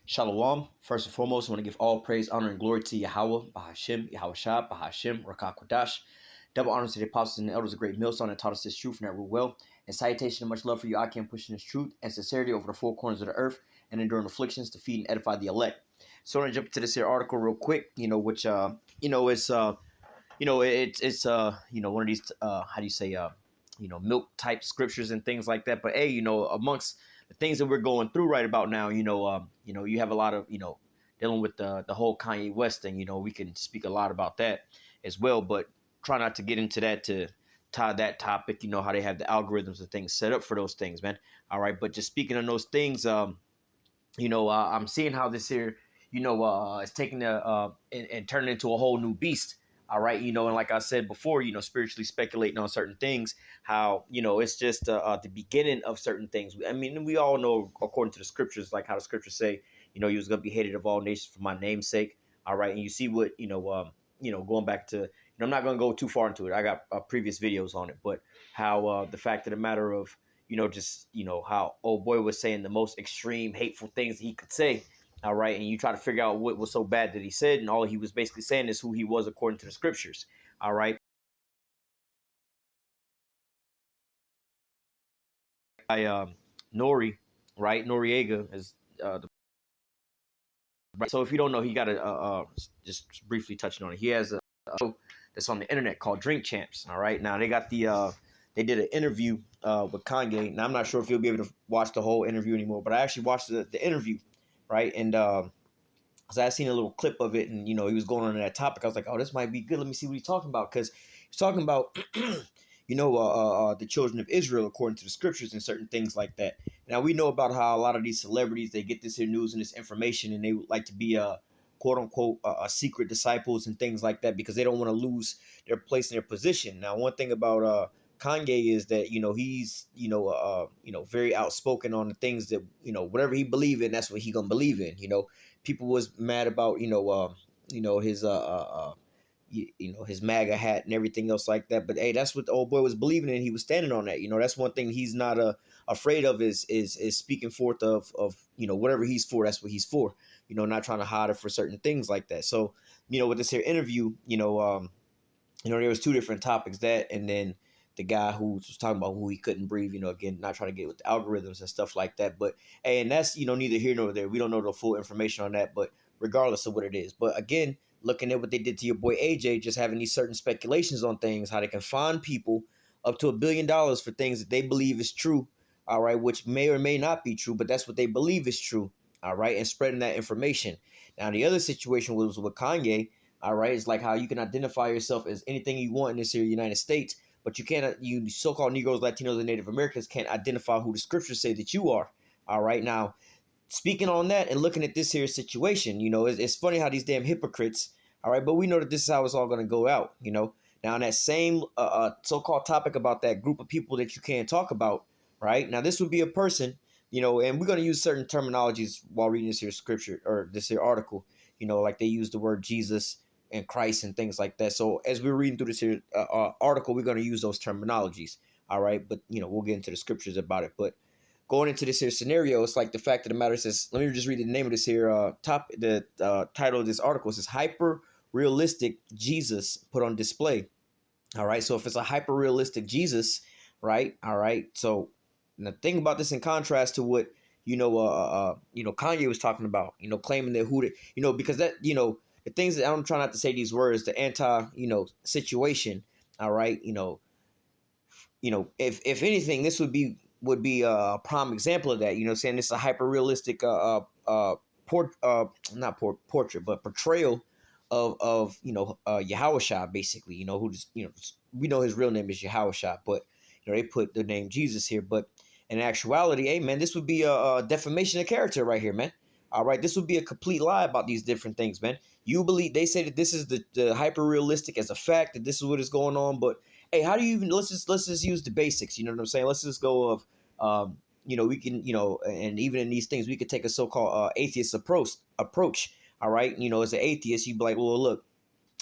Shalom. First and foremost, I want to give all praise, honor, and glory to Yahweh, Bahashim, Yahushua, Bahashim, Rakah Kodash. Double honors to the apostles and the elders of great millstone that taught us this truth and that rule well. And salutation and much love for you, I can pushing this truth and sincerity over the four corners of the earth and enduring afflictions to feed and edify the elect. So I'm gonna jump into this here article real quick, which it's one of these how do you say milk type scriptures and things like that. But hey, amongst the things that we're going through right about now, you have a lot of dealing with the whole Kanye West thing. We can speak a lot about that as well, but try not to get into that to tie that topic. How they have the algorithms and things set up for those things, man. All right, but just speaking on those things, I'm seeing how this here, it's taking and turning into a whole new beast. All right, and like I said before, spiritually speculating on certain things, how it's just the beginning of certain things. I mean, we all know according to the scriptures, like how the scriptures say, he was going to be hated of all nations for my name's sake. All right, and you see what going back to, I'm not going to go too far into it. I got previous videos on it, but how the fact of the matter of how old boy was saying the most extreme hateful things he could say. All right. And you try to figure out what was so bad that he said. And all he was basically saying is who he was according to the scriptures. All right. I, Nori, right? Noriega is so if you don't know, he got just briefly touching on it. He has a show that's on the internet called Drink Champs. All right. Now they got they did an interview with Kanye. Now I'm not sure if you'll be able to watch the whole interview anymore, but I actually watched the interview, right? And so I seen a little clip of it, and he was going on that topic. I was like, oh, this might be good. Let me see what he's talking about, because he's talking about the children of Israel according to the scriptures and certain things like that. Now we know about how a lot of these celebrities, they get this here news and this information, and they would like to be quote unquote secret disciples and things like that, because they don't want to lose their place in their position. Now one thing about Kanye is that he's very outspoken on the things that whatever he believe in, that's what he gonna believe in. People was mad about his his MAGA hat and everything else like that. But hey, that's what the old boy was believing in. He was standing on that. That's one thing he's not afraid of is speaking forth of whatever he's for. That's what he's for. Not trying to hide it for certain things like that. So with this here interview, there was two different topics, that and then the guy who was talking about who he couldn't breathe, again, not trying to get with the algorithms and stuff like that. But hey, and that's neither here nor there. We don't know the full information on that, but regardless of what it is. But again, looking at what they did to your boy AJ, just having these certain speculations on things, how they can find people up to $1 billion for things that they believe is true, all right, which may or may not be true, but that's what they believe is true, all right, and spreading that information. Now, the other situation was with Kanye, all right, it's like how you can identify yourself as anything you want in this here United States, but you can't, you so-called Negroes, Latinos, and Native Americans can't identify who the scriptures say that you are, all right. Now, speaking on that and looking at this here situation, it's funny how these damn hypocrites, all right, but we know that this is how it's all going to go out, Now, on that same so-called topic about that group of people that you can't talk about, right? Now, this would be a person, and we're going to use certain terminologies while reading this here scripture or this here article, like they use the word Jesus and Christ and things like that. So as we're reading through this here article, we're going to use those terminologies, all right? But, we'll get into the scriptures about it. But going into this here scenario, it's like the fact of the matter says, let me just read the name of this here the title of this article. It says hyper realistic Jesus put on display. All right. So if it's a hyper realistic Jesus, right. All right. So the thing about this in contrast to what, Kanye was talking about, claiming that because that, the things that I'm trying not to say these words, the situation. All right. If anything, this would be a prime example of that. Saying this is a hyper realistic portrait, but portrayal of Yahushua, basically. Who just we know his real name is Yahushua, but they put the name Jesus here. But in actuality, hey man, this would be a defamation of character right here, man. All right, this would be a complete lie about these different things, man. You believe they say that this is the hyper realistic as a fact, that this is what is going on, but hey, how do you even let's just use the basics? You know what I'm saying? Let's just go of we can and even in these things we could take a so-called atheist approach. All right, as an atheist, you'd be like, well, look,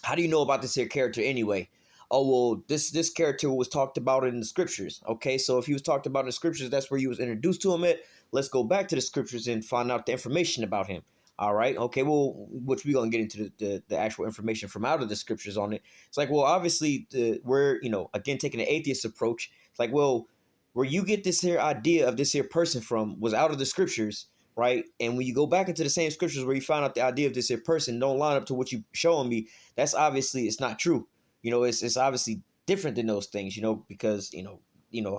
how do you know about this here character anyway? oh well, this character was talked about in the scriptures. Okay, so if he was talked about in the scriptures, that's where you was introduced to him at. Let's go back to the scriptures and find out the information about him. All right, okay, well, which we're gonna get into the actual information from out of the scriptures on it. It's like, well, obviously, we're again taking the atheist approach. It's like, well, where you get this here idea of this here person from was out of the scriptures, right? And when you go back into the same scriptures where you find out the idea of this here person don't line up to what you showing me, that's obviously it's not true. It's obviously different than those things, because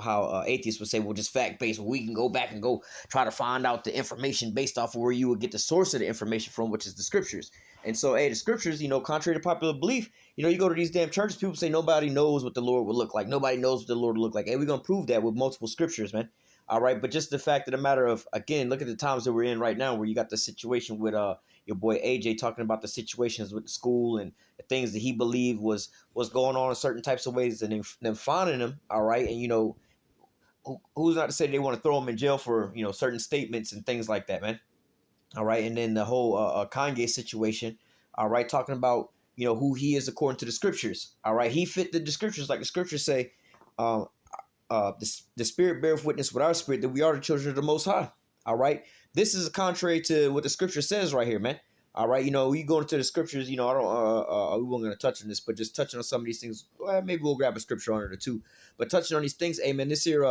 how atheists would say, well, just fact based. Well, we can go back and go try to find out the information based off of where you would get the source of the information from, which is the scriptures. And so, the scriptures, contrary to popular belief, you go to these damn churches, people say nobody knows what the Lord would look like. Nobody knows what the Lord would look like. Hey, we're gonna prove that with multiple scriptures, man. All right, but just the fact of the matter of, again, look at the times that we're in right now, where you got the situation with your boy AJ talking about the situations with the school and the things that he believed was going on in certain types of ways, and then finding them. All right, and who's not to say they want to throw him in jail for certain statements and things like that, man. All right, and then the whole Kanye situation. All right, talking about who he is according to the scriptures. All right, he fit the scriptures, like the scriptures say. The Spirit beareth witness with our spirit that we are the children of the Most High. All right, this is contrary to what the scripture says right here, man. All right, we go into the scriptures. I don't. We weren't going to touch on this, but just touching on some of these things. Well, maybe we'll grab a scripture on it or two. But touching on these things, amen. This here,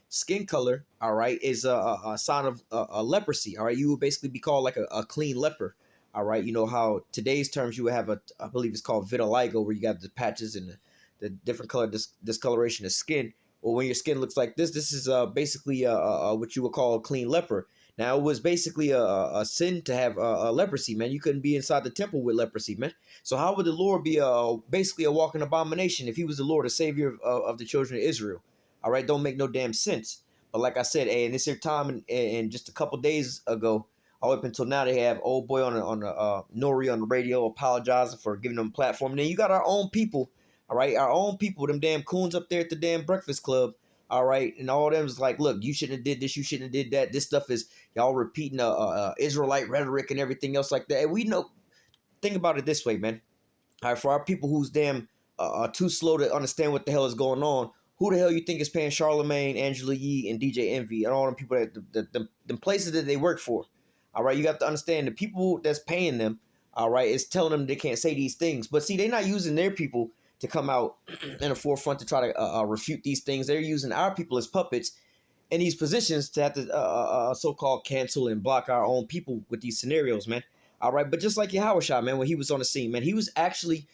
skin color, all right, is a sign of leprosy. All right, you will basically be called like a clean leper. All right, you know how today's terms you would have I believe it's called vitiligo, where you got the patches and the different color discoloration of skin. Well, when your skin looks like this is basically what you would call a clean leper. Now, it was basically a sin to have leprosy, man. You couldn't be inside the temple with leprosy, man. So how would the Lord be basically a walking abomination if he was the Lord, a savior of the children of Israel? All right, don't make no damn sense. But like I said, in this here time and just a couple days ago, all up until now, they have old boy on the Nori on the radio apologizing for giving them a platform. And then you got our own people, all right, our own people, them damn coons up there at the damn Breakfast Club. All right, and all of them is like, look, you shouldn't have did this, you shouldn't have did that. This stuff is y'all repeating Israelite rhetoric and everything else like that. And we know, think about it this way, man. All right, for our people who's damn too slow to understand what the hell is going on, who the hell you think is paying Charlemagne, Angela Yee, and DJ Envy, and all them people that the places that they work for? All right, you got to understand the people that's paying them. All right, is telling them they can't say these things. But see, they're not using their people to come out in the forefront to try to refute these things. They're using our people as puppets in these positions to have to so-called cancel and block our own people with these scenarios, man. All right, but just like Yahushua, man, when he was on the scene, man, he was actually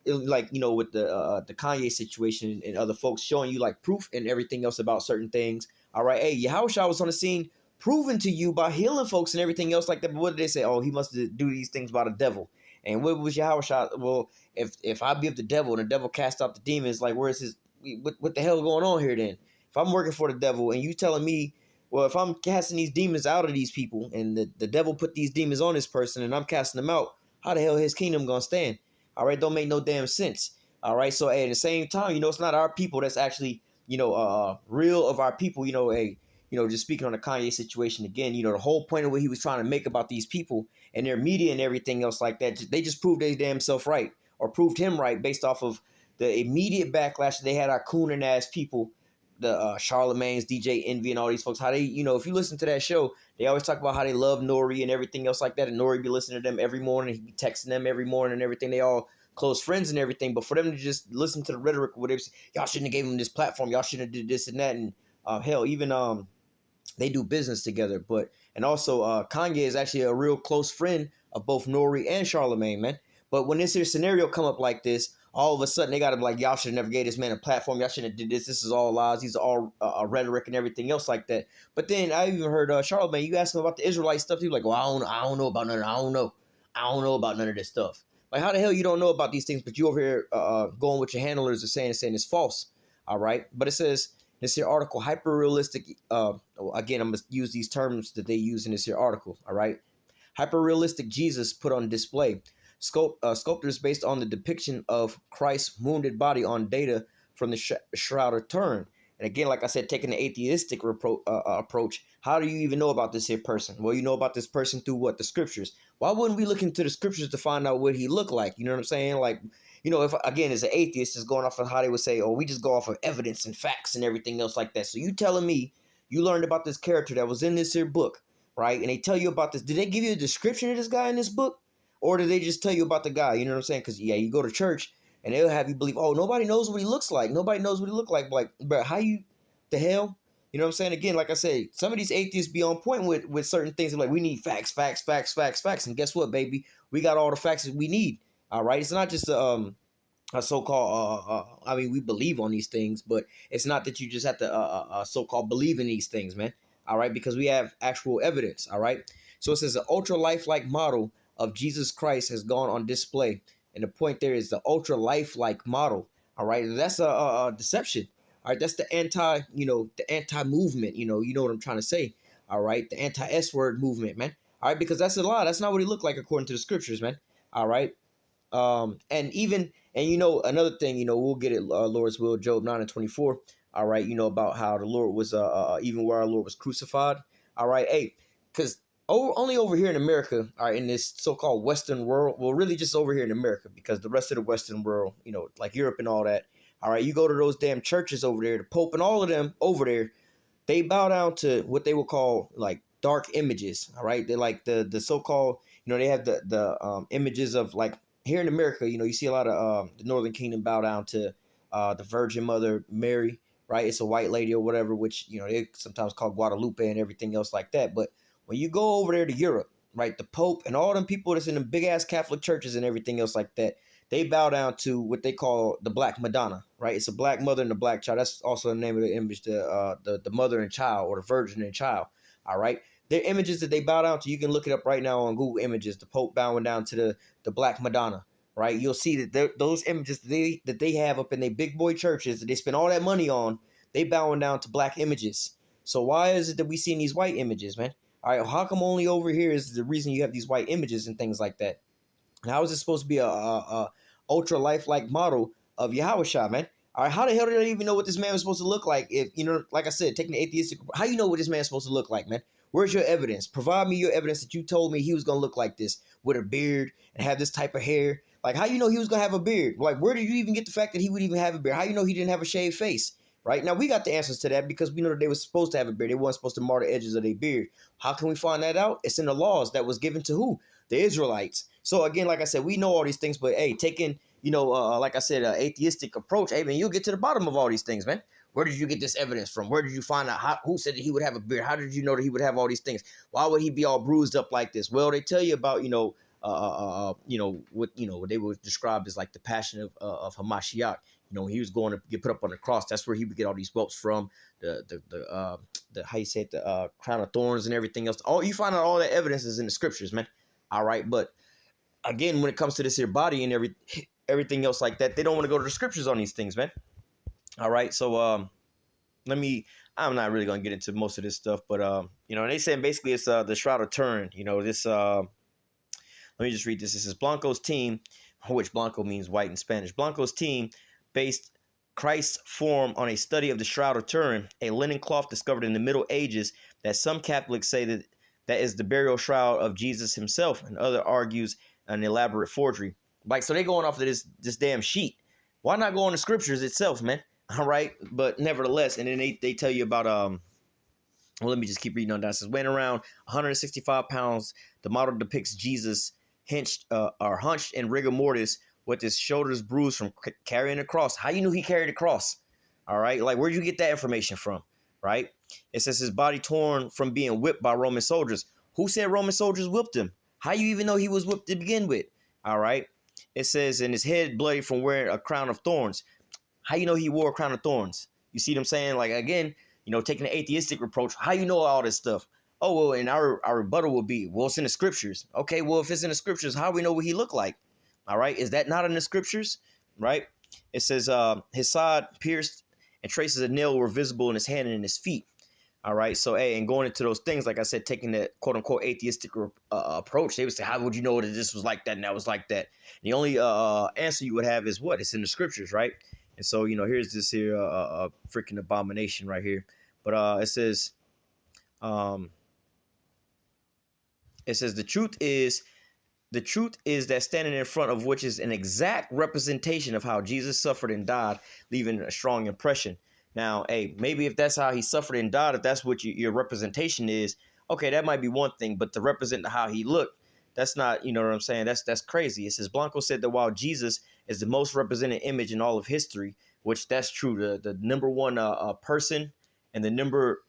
like with the Kanye situation and other folks showing you like proof and everything else about certain things. All right, hey, Yahushua was on the scene, proven to you by healing folks and everything else like that. But what did they say? Oh, he must do these things by the devil. And what was Yahushua? Well, if I be of the devil and the devil cast out the demons, like where's his? What the hell going on here then? If I'm working for the devil and you telling me, well, if I'm casting these demons out of these people and the devil put these demons on this person and I'm casting them out, how the hell his kingdom gonna stand? All right, don't make no damn sense. All right, so at the same time, it's not our people that's actually, real of our people. Just speaking on the Kanye situation again, the whole point of what he was trying to make about these people and their media and everything else like that, they just proved their damn self right, or proved him right based off of the immediate backlash that they had our cooning ass people, the Charlemagne's, DJ Envy, and all these folks. How they, if you listen to that show, they always talk about how they love Nori and everything else like that. And Nori be listening to them every morning. He be texting them every morning and everything. They all close friends and everything. But for them to just listen to the rhetoric, whatever, y'all shouldn't have gave him this platform. Y'all shouldn't have did this and that. And hell, even they do business together. And also Kanye is actually a real close friend of both Nori and Charlemagne, man. But when this here scenario come up like this, all of a sudden they got to be like, y'all should have never gave this man a platform. Y'all shouldn't have did this. This is all lies. These are all rhetoric and everything else like that. But then I even heard Charlemagne, you ask him about the Israelite stuff. He was like, well, I don't know about none of it. I don't know about none of this stuff. Like, how the hell you don't know about these things, but you over here going with your handlers and saying it's false. All right. But it says, this here article, hyper-realistic, again, I'm going to use these terms that they use in this here article, all right? Hyper-realistic Jesus put on display. Sculptures based on the depiction of Christ's wounded body on data from the Shroud of Turin. And again, like I said, taking the atheistic approach, how do you even know about this here person? Well, you know about this person through what? The scriptures. Why wouldn't we look into the scriptures to find out what he looked like? You know what I'm saying? Like, if again as an atheist is going off of how they would say, oh, we just go off of evidence and facts and everything else like that. So you telling me you learned about this character that was in this here book, right? And they tell you about this. Did they give you a description of this guy in this book? Or did they just tell you about the guy? You know what I'm saying? Because yeah, you go to church and they'll have you believe, oh, nobody knows what he looks like. Nobody knows what he looked like. Like, bro, how you the hell? You know what I'm saying? Again, like I said, some of these atheists be on point with certain things. They're like, we need facts, facts, facts, facts, facts. And guess what, baby? We got all the facts that we need. All right. It's not just a so-called I mean, we believe on these things, but it's not that you just have to so-called believe in these things, man. All right, because we have actual evidence. All right. So it says the ultra lifelike model of Jesus Christ has gone on display, and the point there is the ultra lifelike model. All right, that's a deception. All right, that's the the anti-movement. You know what I'm trying to say. All right, the anti-S word movement, man. All right, because that's a lie. That's not what he looked like according to the scriptures, man. All right. And even and another thing, we'll get it, Lord's will, Job 9:24. All right, about how the Lord was even where our Lord was crucified. All right, hey, because only over here in America, all right, in this so-called Western world, well, really just over here in America, because the rest of the Western world, like Europe and all that, all right, you go to those damn churches over there, the Pope and all of them over there, they bow down to what they would call like dark images. All right, they like the so-called, they have the images of like here in America, you see a lot of the Northern Kingdom bow down to the Virgin Mother Mary, right? It's a white lady or whatever, which they sometimes call Guadalupe and everything else like that. But when you go over there to Europe, right, the Pope and all them people that's in the big ass Catholic churches and everything else like that, they bow down to what they call the Black Madonna, right? It's a black mother and a black child. That's also the name of the image, the mother and child, or the Virgin and child. All right, they're images that they bow down to. You can look it up right now on Google Images. The Pope bowing down to the Black Madonna, right? You'll see that those images that they have up in their big boy churches that they spend all that money on, they bowing down to black images. So why is it that we see these white images, man? All right, how come only over here is the reason you have these white images and things like that? And how is it supposed to be a ultra lifelike model of Yahushua, man? All right, how the hell did I even know what this man was supposed to look like? If like I said, taking the atheistic, how you know what this man's supposed to look like, man? Where's your evidence? Provide me your evidence that you told me he was gonna look like this with a beard and have this type of hair. Like, how you know he was gonna have a beard? Like, where did you even get the fact that he would even have a beard? How you know he didn't have a shaved face? Right now, we got the answers to that because we know that they were supposed to have a beard. They weren't supposed to mar the edges of their beard. How can we find that out? It's in the laws that was given to who? The Israelites. So again, like I said, we know all these things, but hey, taking like I said, an atheistic approach, hey man, you'll get to the bottom of all these things, man. Where did you get this evidence from? Where did you find out? Who said that he would have a beard? How did you know that he would have all these things? Why would he be all bruised up like this? Well, they tell you about what they would describe as like the passion of Hamashiach. He was going to get put up on the cross. That's where he would get all these whelps from. The how you say it, the crown of thorns and everything else. All you find out all that evidence is in the scriptures, man. All right, but again, when it comes to this here body and everything else like that, they don't want to go to the scriptures on these things, man. All right, so I'm not really gonna get into most of this stuff, but they saying basically it's the Shroud of Turin. This let me just read this. This is Blanco's team, which Blanco means white in Spanish. Blanco's team based Christ's form on a study of the Shroud of Turin, a linen cloth discovered in the Middle Ages that some Catholics say that is the burial shroud of Jesus himself, and other argues an elaborate forgery. Like, so they going off of this damn sheet. Why not go on the scriptures itself, man? All right, but nevertheless, and then they tell you about well, let me just keep reading on down. It says, weighing around 165 pounds, the model depicts Jesus hunched in rigor mortis with his shoulders bruised from carrying a cross. How you knew he carried a cross? All right, like where'd you get that information from? Right? It says his body torn from being whipped by Roman soldiers. Who said Roman soldiers whipped him? How you even know he was whipped to begin with? All right. It says, and his head bloody from wearing a crown of thorns. How you know he wore a crown of thorns? You see what I'm saying? Like, again, taking the atheistic approach. How you know all this stuff? Oh, well, and our rebuttal will be, well, it's in the scriptures. Okay, well, if it's in the scriptures, how do we know what he looked like? All right. Is that not in the scriptures? Right. It says his side pierced and traces of nail were visible in his hand and in his feet. All right. So, hey, and going into those things, like I said, taking the quote unquote atheistic approach, they would say, how would you know that this was like that and that was like that? And the only answer you would have is what? It's in the scriptures, right? And so, here's this here freaking abomination right here. But it says the truth is The truth is that standing in front of which is an exact representation of how Jesus suffered and died, leaving a strong impression. Now, hey, maybe if that's how he suffered and died, if that's what your representation is, okay, that might be one thing. But to represent how he looked, that's not, you know what I'm saying? That's crazy. It says Blanco said that while Jesus is the most represented image in all of history, which that's true, the number one person and the number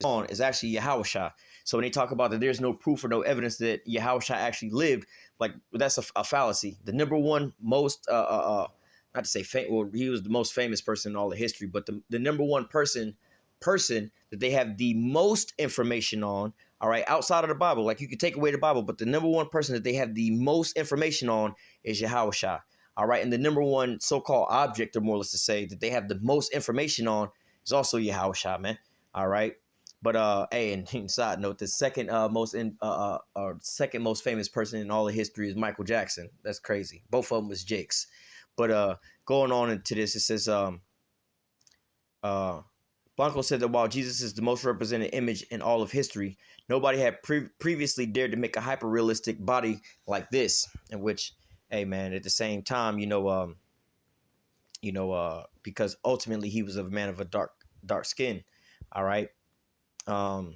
on is actually Yahushua. So when they talk about that there's no proof or no evidence that Yahushua actually lived, like that's a fallacy. The number one most not to say well, he was the most famous person in all of history, but the number one person that they have the most information on, all right, outside of the Bible. Like you could take away the Bible, but the number one person that they have the most information on is Yahushua. All right, and the number one so-called object, or more or less to say, that they have the most information on is also Yahushua, man. All right. But hey, and side note, the second second most famous person in all of history is Michael Jackson. That's crazy. Both of them was Jakes. But going on into this, it says Blanco said that while Jesus is the most represented image in all of history, nobody had previously dared to make a hyper realistic body like this. In which, hey man, at the same time, because ultimately he was a man of a dark skin. All right. Let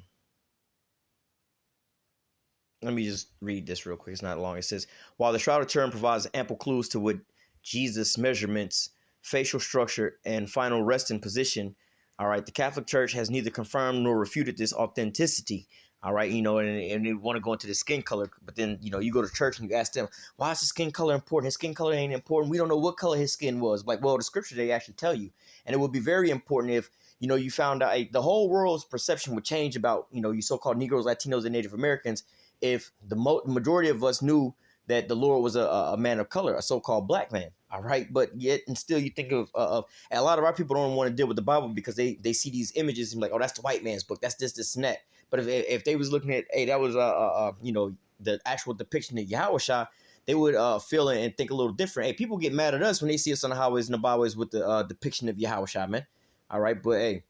me just read this real quick. It's not long. It says, while the Shroud of Turin provides ample clues to what Jesus' measurements, facial structure, and final resting position, all right, the Catholic Church has neither confirmed nor refuted this authenticity. All right, and they want to go into the skin color, but then, you go to church and you ask them, why is his skin color important? His skin color ain't important. We don't know what color his skin was. Like, well, the scripture, they actually tell you. And it would be very important if, you found out the whole world's perception would change about, you so-called Negroes, Latinos, and Native Americans if the majority of us knew that the Lord was a man of color, a so-called black man. All right. But yet and still you think of and a lot of our people don't want to deal with the Bible because they see these images and like, oh, that's the white man's book. That's this, and that. But if they was looking at, hey, that was, the actual depiction of Yahushua, they would feel and think a little different. Hey, people get mad at us when they see us on the highways and the byways with the depiction of Yahushua, man. All right. But hey,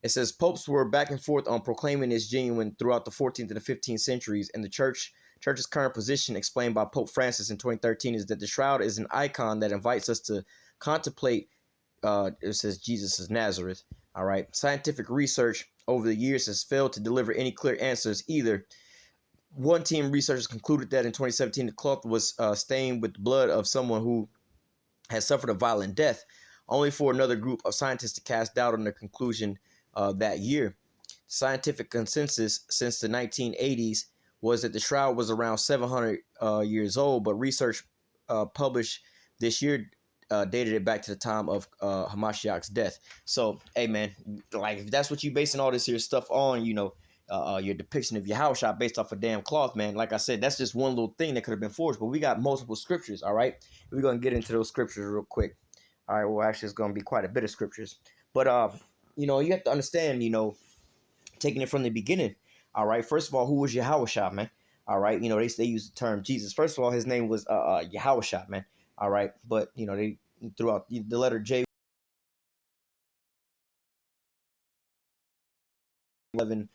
it says popes were back and forth on proclaiming this genuine throughout the 14th and the 15th centuries, and the church's current position, explained by Pope Francis in 2013, is that the shroud is an icon that invites us to contemplate. It says Jesus of Nazareth. All right, scientific research over the years has failed to deliver any clear answers either. One team of researchers concluded that in 2017 the cloth was stained with the blood of someone who had suffered a violent death, only for another group of scientists to cast doubt on the conclusion that year. Scientific consensus since the 1980s was that the shroud was around 700 years old, but research published this year dated it back to the time of Hamashiach's death. So, hey, man, like if that's what you basing all this here stuff on, your depiction of Yahushua based off a damn cloth, man. Like I said, that's just one little thing that could have been forged, but we got multiple scriptures, all right? We're going to get into those scriptures real quick. All right, well, actually, it's going to be quite a bit of scriptures. But, you have to understand, taking it from the beginning, all right? First of all, who was Yahushua, man? All right, they use the term Jesus. First of all, his name was Yahushua, man. All right, but, they threw out the letter J. 11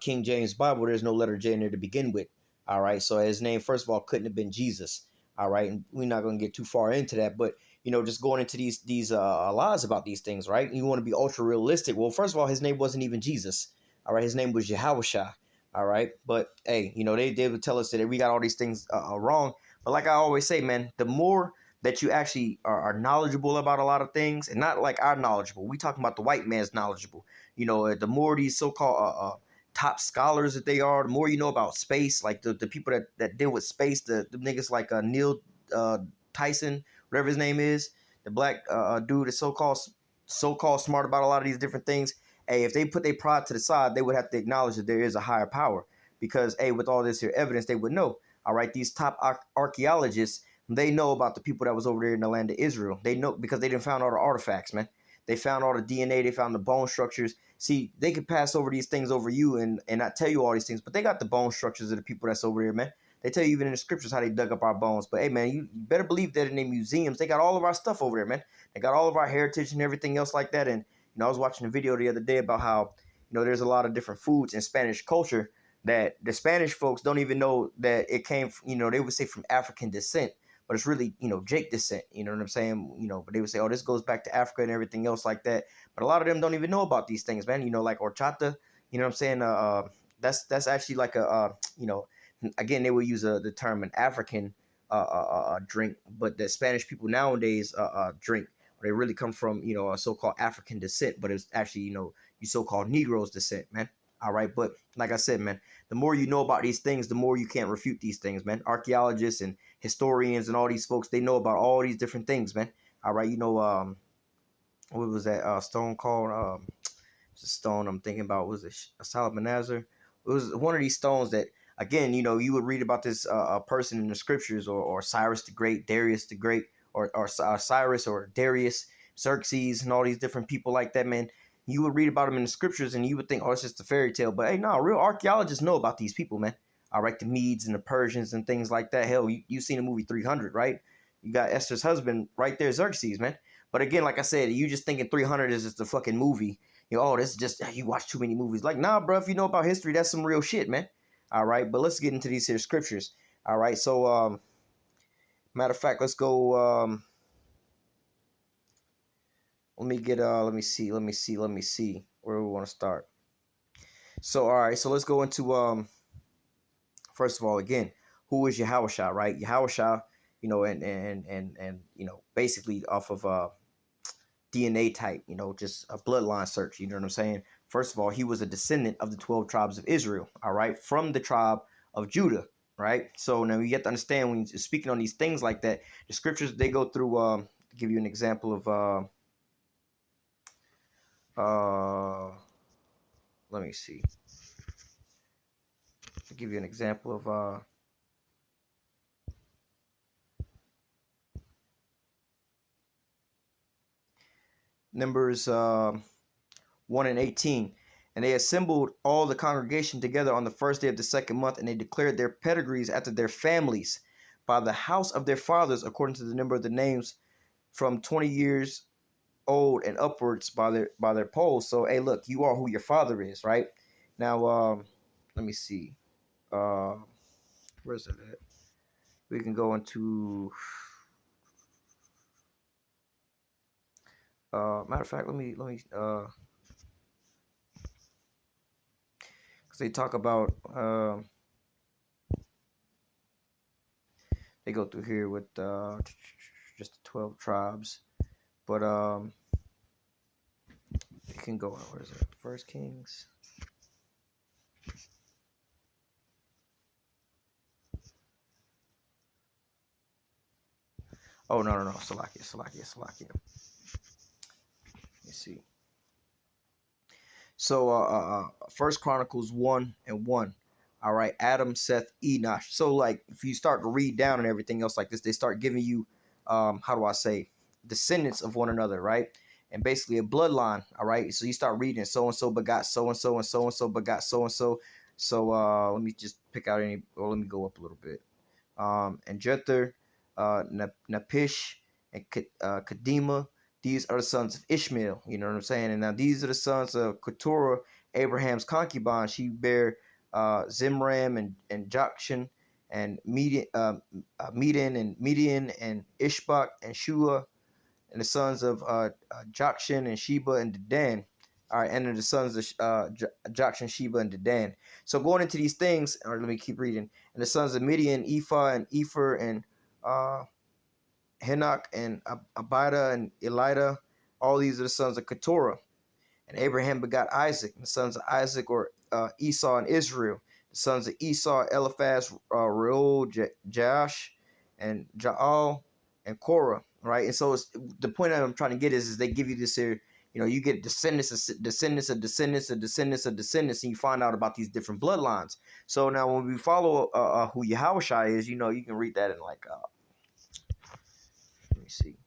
King James Bible, there's no letter J in there to begin with. All right, so his name, first of all, couldn't have been Jesus. All right, and we're not going to get too far into that, but just going into these lies about these things, right? You want to be ultra realistic. Well, first of all, his name wasn't even Jesus. All right, his name was Yahushua. All right, but hey, they would tell us that we got all these things wrong. But like I always say, man, the more that you actually are knowledgeable about a lot of things, and not like our knowledgeable, we talking about the white man's knowledgeable. The more these so-called top scholars that they are, the more you know about space, like the people that deal with space, the niggas like Neil Tyson, whatever his name is, the black dude is so-called smart about a lot of these different things. Hey, if they put their pride to the side, they would have to acknowledge that there is a higher power, because hey, with all this here evidence, they would know. All right, these top archaeologists, they know about the people that was over there in the land of Israel. They know because they didn't found all the artifacts, man. They found all the DNA. They found the bone structures. See, they could pass over these things over you and not tell you all these things, but they got the bone structures of the people that's over there, man. They tell you even in the scriptures how they dug up our bones. But hey, man, you better believe that in their museums, they got all of our stuff over there, man. They got all of our heritage and everything else like that. And I was watching a video the other day about how there's a lot of different foods in Spanish culture that the Spanish folks don't even know that it came from, they would say from African descent, but it's really, Jake descent, you know what I'm saying? But they would say, oh, this goes back to Africa and everything else like that. But a lot of them don't even know about these things, man. Like horchata, you know what I'm saying? That's actually like again, they will use the term an African drink, but the Spanish people nowadays drink, they really come from, a so-called African descent, but it's actually, you so-called Negroes descent, man. All right. But like I said, man, the more you know about these things, the more you can't refute these things, man. Archaeologists and historians and all these folks, they know about all these different things, man. All right. What was that stone called? It's a stone I'm thinking about. Was it a Salmanazar? It was one of these stones that, again, you would read about this person in the scriptures, or Cyrus the Great, Darius the Great, or Cyrus or Darius, Xerxes, and all these different people like that, man. You would read about them in the scriptures, and you would think, oh, it's just a fairy tale. But hey, no, real archaeologists know about these people, man. All right, the Medes and the Persians and things like that. Hell, you've seen the movie 300, right? You got Esther's husband right there, Xerxes, man. But again, like I said, you just thinking 300 is just a fucking movie. Oh, this is just, you watch too many movies. Like, nah, bro, if you know about history, that's some real shit, man. All right, but let's get into these here scriptures. All right, so matter of fact, let's go. Let me get let me see where we want to start. So all right, so let's go into first of all, again, who is Yahushua, right? Yahushua, and basically off of DNA type, just a bloodline search, you know what I'm saying? First of all, he was a descendant of the 12 tribes of Israel, all right, from the tribe of Judah, right? So now you have to understand, when you're speaking on these things like that, the scriptures, they go through, to give you an example of, let me see, to give you an example of, Numbers 1 and 18. And they assembled all the congregation together on the first day of the second month, and they declared their pedigrees after their families by the house of their fathers, according to the number of the names, from 20 years old and upwards by their polls. So hey, look, you are who your father is, right? Now let me see. Where's that at? We can go into matter of fact, let me because they talk about they go through here with just the 12 tribes, but you can go, where is it? First Kings. Oh, no. Salakia. Let me see. So First Chronicles 1 and 1. All right, Adam, Seth, Enosh. So like, if you start to read down and everything else like this, they start giving you how do I say, descendants of one another, right? And basically a bloodline. All right, so you start reading, so and so begot so and so, and so and so begot so and so. So let me just pick out any, or let me go up a little bit. And Jether, Napish, and Kadima. These are the sons of Ishmael. You know what I'm saying? And now these are the sons of Keturah, Abraham's concubine. She bare Zimram and Jokshan and Median and Ishbak and Shua, and the sons of Jokshan and Sheba and Dedan. All right, and then the sons of Jokshan, Sheba, and Dedan. So going into these things, or let me keep reading. And the sons of Midian, Ephah and Epher and Henoch and Abida and Elida. All these are the sons of Keturah. And Abraham begot Isaac. And the sons of Isaac were Esau and Israel. The sons of Esau, Eliphaz, Reuel, Josh, and Jaal, and Korah. Right? And so the point that I'm trying to get is they give you this here, you get descendants of descendants of descendants of descendants of descendants, and you find out about these different bloodlines. So now when we follow who Yahushua is, you can read that in like, let me see.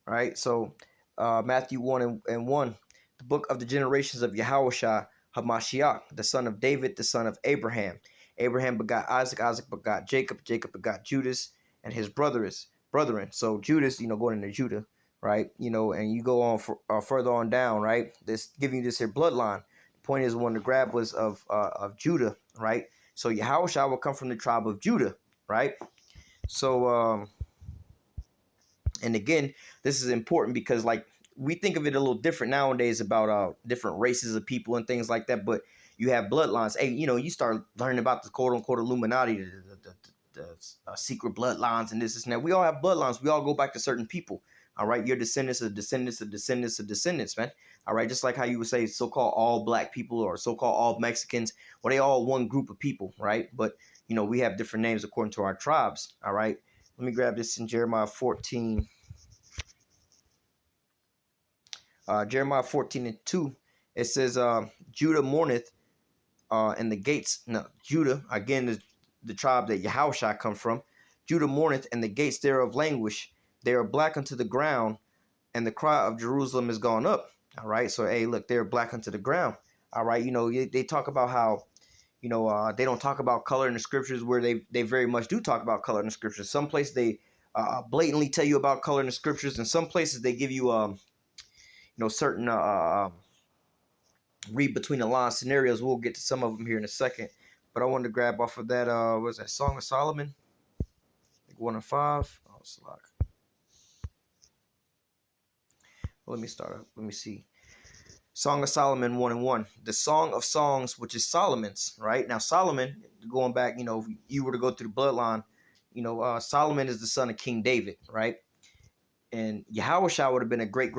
Right? So Matthew 1 and 1, the book of the generations of Yahushua HaMashiach, the son of David, the son of Abraham. Abraham begot Isaac, Isaac begot Jacob, Jacob begot Judas and his brethren. So Judas, going into Judah, right? You know, and you go on further on down, right? This giving you this here bloodline. The point is, one the grab was of Judah, right? So Yahushua will come from the tribe of Judah, right? So and again, this is important because like we think of it a little different nowadays about different races of people and things like that, but you have bloodlines. Hey, you know, you start learning about the quote unquote Illuminati, the secret bloodlines and this and that. We all have bloodlines. We all go back to certain people. All right, your descendants of descendants of descendants of descendants, man. All right, just like how you would say so-called all black people or so-called all Mexicans. Well, they all one group of people, right? But you know, we have different names according to our tribes. All right, let me grab this in Jeremiah 14. Jeremiah 14 and 2. It says, Judah mourneth, and the gates. No, Judah again is the tribe that Yahushua come from. Judah mourneth, and the gates thereof languish. They are black unto the ground, and the cry of Jerusalem is gone up. All right. So hey, look, they're black unto the ground. All right. You know, they talk about how, you know, they don't talk about color in the scriptures, where they very much do talk about color in the scriptures. Some places they blatantly tell you about color in the scriptures, and some places they give you you know, certain read between the line scenarios. We'll get to some of them here in a second, but I wanted to grab off of that. What was that, Song of Solomon? Like 1 and 5. Oh, Slack. Well, let me start up. Let me see. Song of Solomon 1 and 1. The Song of Songs, which is Solomon's. Right now, Solomon, going back, you know, if you were to go through the bloodline, you know, Solomon is the son of King David, right? And Yahushua would have been a great,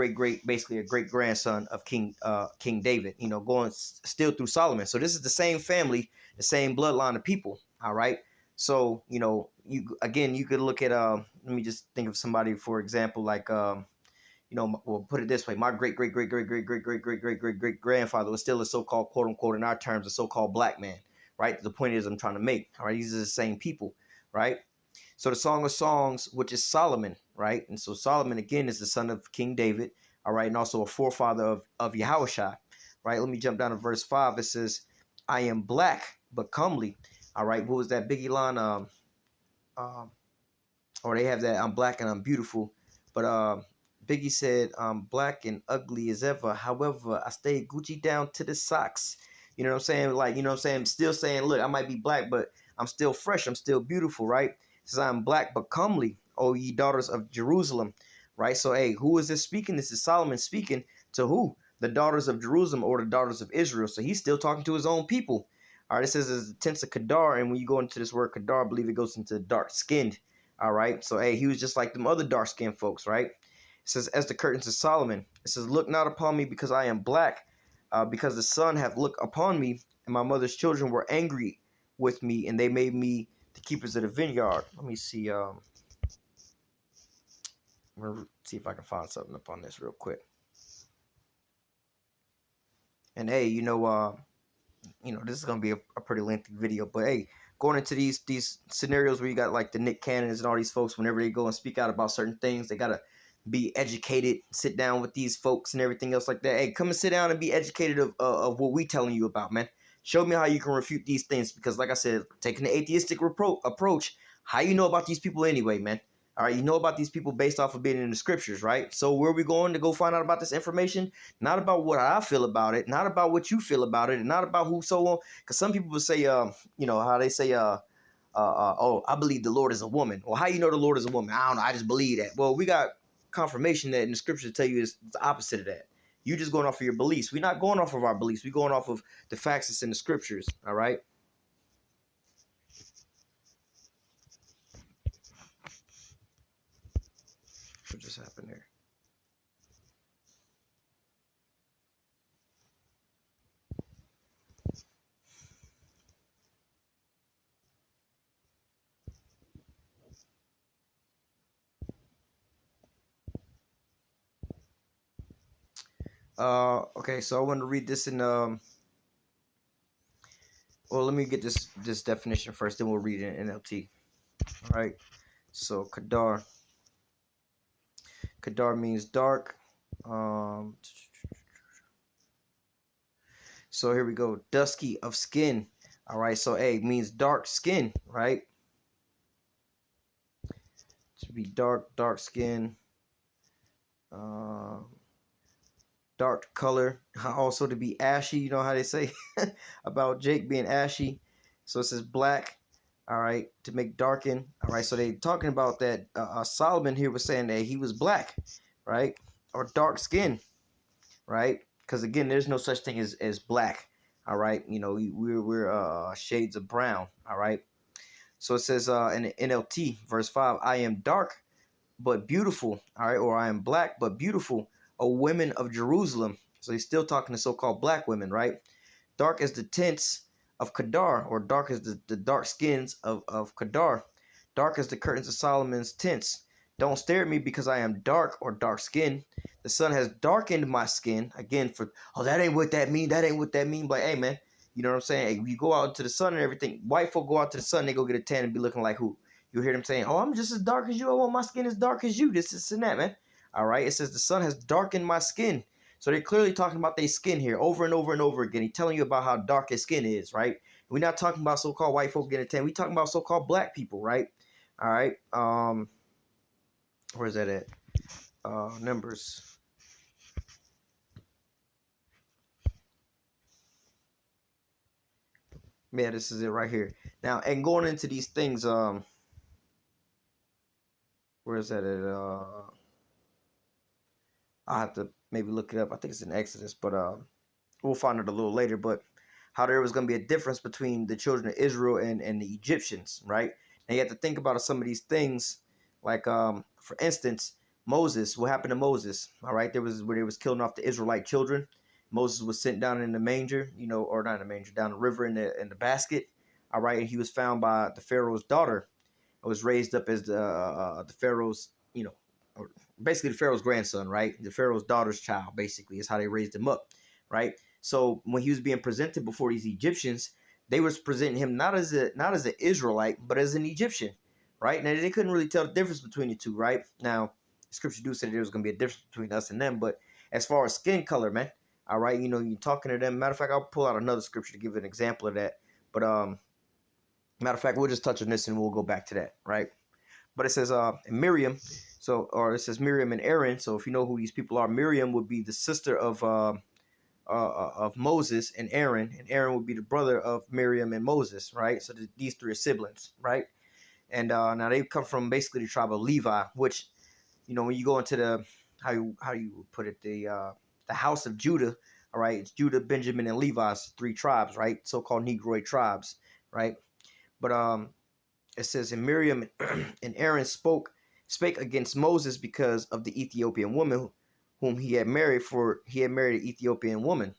basically a great grandson of King David, you know, going still through Solomon. So this is the same family, the same bloodline of people. All right. So, you know, you could look at let me just think of somebody, for example, like you know, we'll put it this way: my great grandfather was still a so-called quote unquote in our terms a so-called black man. Right. The point is I'm trying to make. All right. These are the same people. Right. So the Song of Songs, which is Solomon, right? And so Solomon, again, is the son of King David, all right, and also a forefather of Yahushua, right? Let me jump down to verse 5. It says, I am black, but comely, all right? What was that Biggie line? Um, or they have that, I'm black and I'm beautiful. But Biggie said, I'm black and ugly as ever. However, I stay Gucci down to the socks. You know what I'm saying? Like, you know what I'm saying? I'm still saying, look, I might be black, but I'm still fresh. I'm still beautiful, right? It says, I'm black but comely, O ye daughters of Jerusalem, right? So, hey, who is this speaking? This is Solomon speaking to who? The daughters of Jerusalem or the daughters of Israel. So he's still talking to his own people. All right, it says it's the tense of Kedar, and when you go into this word Kedar, I believe it goes into dark-skinned. All right, so hey, he was just like them other dark-skinned folks, right? It says, as the curtains of Solomon. It says, look not upon me because I am black, because the sun hath looked upon me, and my mother's children were angry with me, and they made me the keepers of the vineyard. Let me see. I'm gonna see if I can find something up on this real quick. And hey, you know, this is gonna be a pretty lengthy video, but hey, going into these scenarios where you got like the Nick Cannons and all these folks, whenever they go and speak out about certain things, they gotta be educated, sit down with these folks and everything else like that. Hey, come and sit down and be educated of what we telling you about, man. Show me how you can refute these things, because like I said, taking the atheistic approach, how you know about these people anyway, man? All right, you know about these people based off of being in the scriptures, right? So where are we going to go find out about this information? Not about what I feel about it, not about what you feel about it, and not about who so on. Because some people will say, you know, how they say, oh, I believe the Lord is a woman. Well, how you know the Lord is a woman? I don't know. I just believe that. Well, we got confirmation that in the scriptures tell you it's the opposite of that. You just going off of your beliefs. We're not going off of our beliefs. We're going off of the facts that's in the scriptures. All right. What just happened there? Okay, so I want to read this in well, let me get this definition first, then we'll read it in NLT. All right. So Kadar means dark. So here we go. Dusky of skin. All right. So A means dark skin, right? To be dark skin. Uh, dark color, also to be ashy. You know how they say about Jake being ashy. So it says black. All right, to make darken. All right, so they talking about that. Solomon here was saying that he was black, right, or dark skin, right? Because again, there's no such thing as black. All right, we're shades of brown. All right. So it says in the NLT verse 5, I am dark but beautiful, all right, or I am black but beautiful, O women of Jerusalem. So he's still talking to so-called black women, right? Dark as the tents of Kedar, or dark as the dark skins of Kedar. Dark as the curtains of Solomon's tents. Don't stare at me because I am dark or dark skinned. The sun has darkened my skin. Again, that ain't what that mean. That ain't what that mean. But hey, man, you know what I'm saying? Hey, you go out into the sun and everything. White folk go out to the sun, they go get a tan and be looking like who? You'll hear them saying, oh, I'm just as dark as you. I want my skin as dark as you. This and that, man. All right. It says the sun has darkened my skin. So they're clearly talking about their skin here over and over and over again. He's telling you about how dark his skin is, right? We're not talking about so-called white folk getting a tan. We're talking about so-called black people, right? All right. Where's that at? Numbers. Yeah, this is it right here. Now, and going into these things, where is that at? I'll have to maybe look it up. I think it's in Exodus, but we'll find it a little later. But how there was going to be a difference between the children of Israel and the Egyptians, right? And you have to think about some of these things, like for instance, Moses. What happened to Moses? All right, there was where they was killing off the Israelite children. Moses was sent down in the manger, or not in the manger, down the river in the basket. All right, and he was found by the Pharaoh's daughter. It was raised up as the Pharaoh's, or basically the Pharaoh's grandson, right? The Pharaoh's daughter's child, basically, is how they raised him up, right? So when he was being presented before these Egyptians, they was presenting him not as an Israelite, but as an Egyptian, right? Now they couldn't really tell the difference between the two, right? Now, Scripture do say there was going to be a difference between us and them, but as far as skin color, man, all right, you're talking to them. Matter of fact, I'll pull out another scripture to give an example of that. But matter of fact, we'll just touch on this and we'll go back to that, right? But it says Miriam, or it says Miriam and Aaron. So if you know who these people are, Miriam would be the sister of Moses and Aaron would be the brother of Miriam and Moses, right? So these three are siblings, right? And now they come from basically the tribe of Levi, which, when you go into the how you put it, the house of Judah, all right, it's Judah, Benjamin, and Levi's three tribes, right? So-called Negroid tribes, right? But it says, and Miriam and Aaron spake against Moses because of the Ethiopian woman whom he had married, for he had married an Ethiopian woman.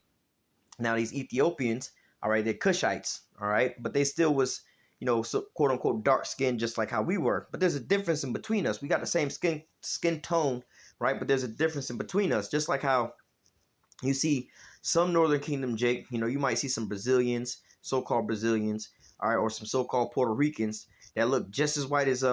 Now these Ethiopians, all right, they're Cushites, all right, but they still was, so quote unquote dark skin, just like how we were. But there's a difference in between us. We got the same skin tone, right? But there's a difference in between us, just like how you see some Northern Kingdom, Jake. You might see some Brazilians, so-called Brazilians, all right, or some so-called Puerto Ricans that look just as white as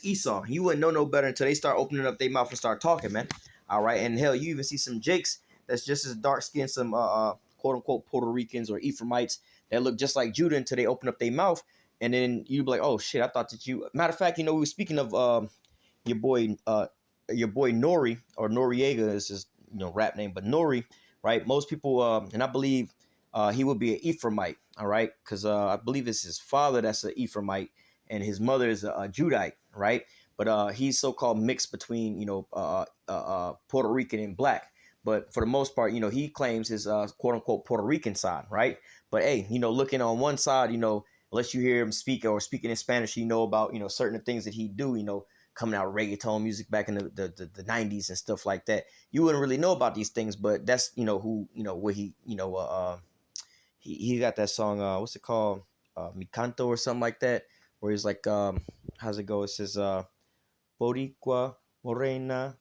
Esau. You wouldn't know no better until they start opening up their mouth and start talking, man. All right, and hell, you even see some Jakes that's just as dark skinned, some quote unquote Puerto Ricans or Ephraimites that look just like Judah until they open up their mouth, and then you be like, oh shit, I thought that you. Matter of fact, we were speaking of your boy Nori, or Noriega is his rap name, but Nori, right? Most people, and I believe he would be an Ephraimite, all right, because I believe it's his father that's an Ephraimite and his mother is a Judite, right? But he's so-called mixed between Puerto Rican and black. But for the most part, he claims his quote unquote Puerto Rican side, right? But hey, looking on one side, unless you hear him speak or speaking in Spanish, about certain things that he do, coming out reggaeton music back in the 90s and stuff like that. You wouldn't really know about these things, but that's who what he got that song, what's it called, Mi Canto or something like that, where he's like, how's it go? It says Boricua, Morena,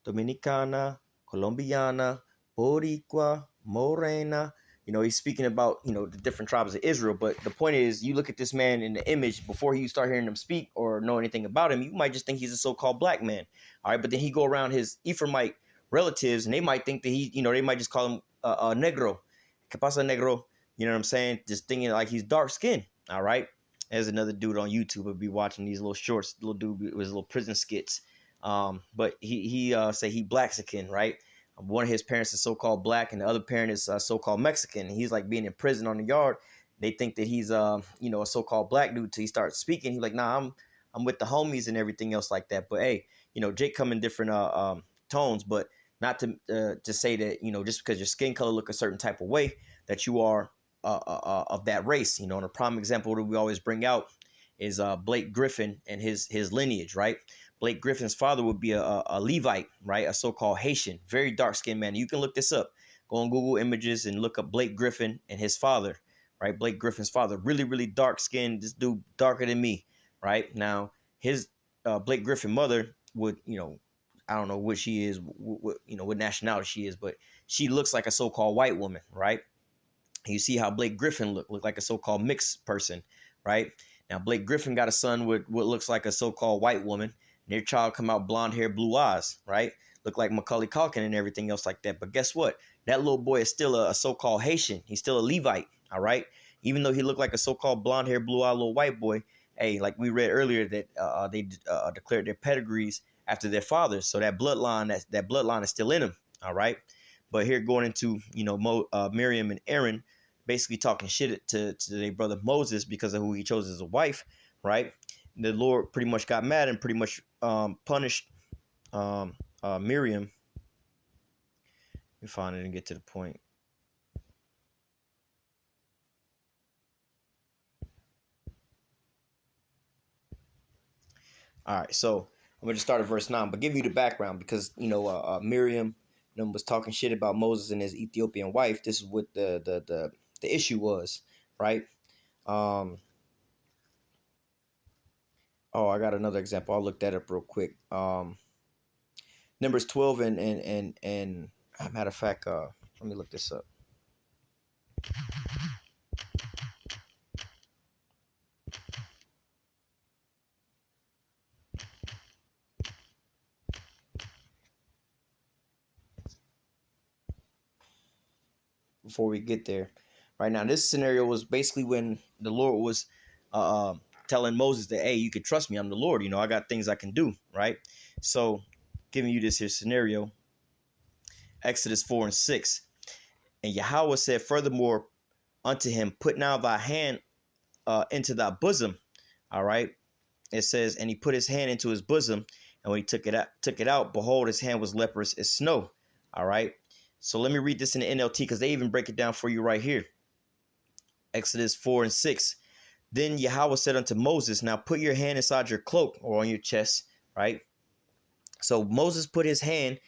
Dominicana, Colombiana, Boricua, Morena. He's speaking about, the different tribes of Israel. But the point is, you look at this man in the image before you start hearing him speak or know anything about him, you might just think he's a so-called black man. All right. But then he go around his Ephraimite relatives and they might think that they might just call him negro. Que pasa, negro? You know what I'm saying? Just thinking like he's dark skinned. All right. There's another dude on YouTube who'll be watching these little shorts, little dude with his little prison skits. But he say he Blaxican, right? One of his parents is so-called black, and the other parent is so-called Mexican. And he's like being in prison on the yard. They think that he's a so-called black dude till he starts speaking. He's like, nah, I'm with the homies and everything else like that. But hey, Jake come in different tones, but not to say that just because your skin color look a certain type of way that you are of that race. And a prime example that we always bring out is Blake Griffin and his lineage, right? Blake Griffin's father would be a Levite, right? A so-called Haitian, very dark-skinned man. You can look this up. Go on Google Images and look up Blake Griffin and his father, right? Blake Griffin's father, really, really dark-skinned. This dude darker than me, right? Now, his Blake Griffin mother would, I don't know what she is, what nationality she is, but she looks like a so-called white woman, right? You see how Blake Griffin look like a so-called mixed person, right? Now, Blake Griffin got a son with what looks like a so-called white woman. And their child come out blonde hair, blue eyes, right? Look like Macaulay Culkin and everything else like that. But guess what? That little boy is still a so-called Haitian. He's still a Levite, all right? Even though he looked like a so-called blonde hair, blue eye little white boy, hey, like we read earlier that they declared their pedigrees after their fathers. So that bloodline is still in him, all right? But here going into, Miriam and Aaron, basically talking shit to their brother Moses because of who he chose as a wife, right? The Lord pretty much got mad and pretty much punished Miriam. Let me find it and get to the point. All right, so I'm gonna just start at verse 9, but give you the background because Miriam was talking shit about Moses and his Ethiopian wife. This is what the issue was, right? Oh, I got another example. I'll look that up real quick. Numbers 12 and matter of fact, let me look this up. Before we get there, right now, this scenario was basically when the Lord was telling Moses that, hey, you can trust me. I'm the Lord. I got things I can do, right? So, giving you this here scenario, Exodus 4 and 6. And Yahweh said, furthermore, unto him, put now thy hand into thy bosom. All right. It says, and he put his hand into his bosom, and when he took it out, behold, his hand was leprous as snow. All right. So let me read this in the NLT because they even break it down for you right here. Exodus 4 and 6. Then Yahweh said unto Moses, now put your hand inside your cloak or on your chest, right? So Moses put his hand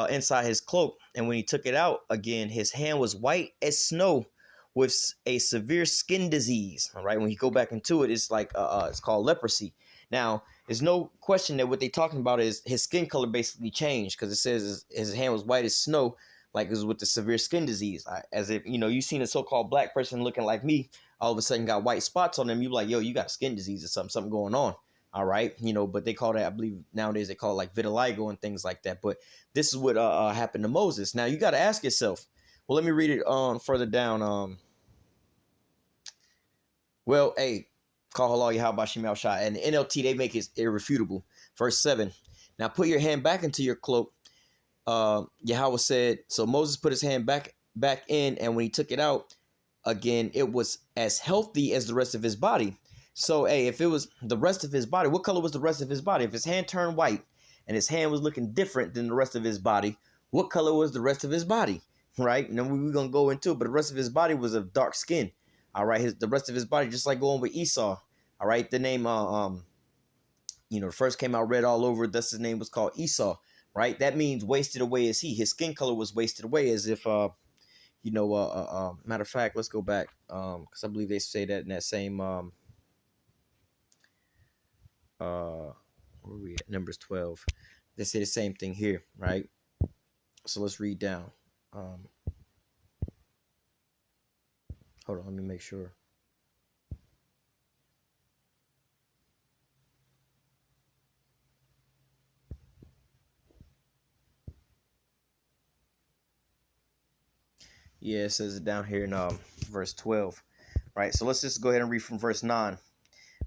inside his cloak, and when he took it out again, his hand was white as snow with a severe skin disease. All right, when you go back into it, it's like it's called leprosy. Now, there's no question that what they're talking about is his skin color basically changed because it says his hand was white as snow, like it was with the severe skin disease. As if you've seen a so-called black person looking like me, all of a sudden got white spots on them. You're like, yo, you got skin disease or something going on. All right, but they call that, I believe nowadays they call it like vitiligo and things like that. But this is what happened to Moses. Now you got to ask yourself. Well, let me read it further down. Well, hey, call halal Yahweh Shem Al Shai. And the NLT, they make it irrefutable. Verse 7. Now put your hand back into your cloak. Yahweh said, so Moses put his hand back in, and when he took it out again, it was as healthy as the rest of his body. So, hey, if it was the rest of his body, what color was the rest of his body? If his hand turned white and his hand was looking different than the rest of his body, what color was the rest of his body? Right? And then we're going to go into it, but the rest of his body was of dark skin. All right. The rest of his body, just like going with Esau. All right. The name, first came out red all over. Thus his name was called Esau. Right. That means wasted away as he. His skin color was wasted away as if, matter of fact, let's go back. Because I believe they say that in that same, where are we at? Numbers 12. They say the same thing here, right? So let's read down. Hold on, let me make sure. Yeah, it says it down here in verse 12, right? So let's just go ahead and read from verse 9. All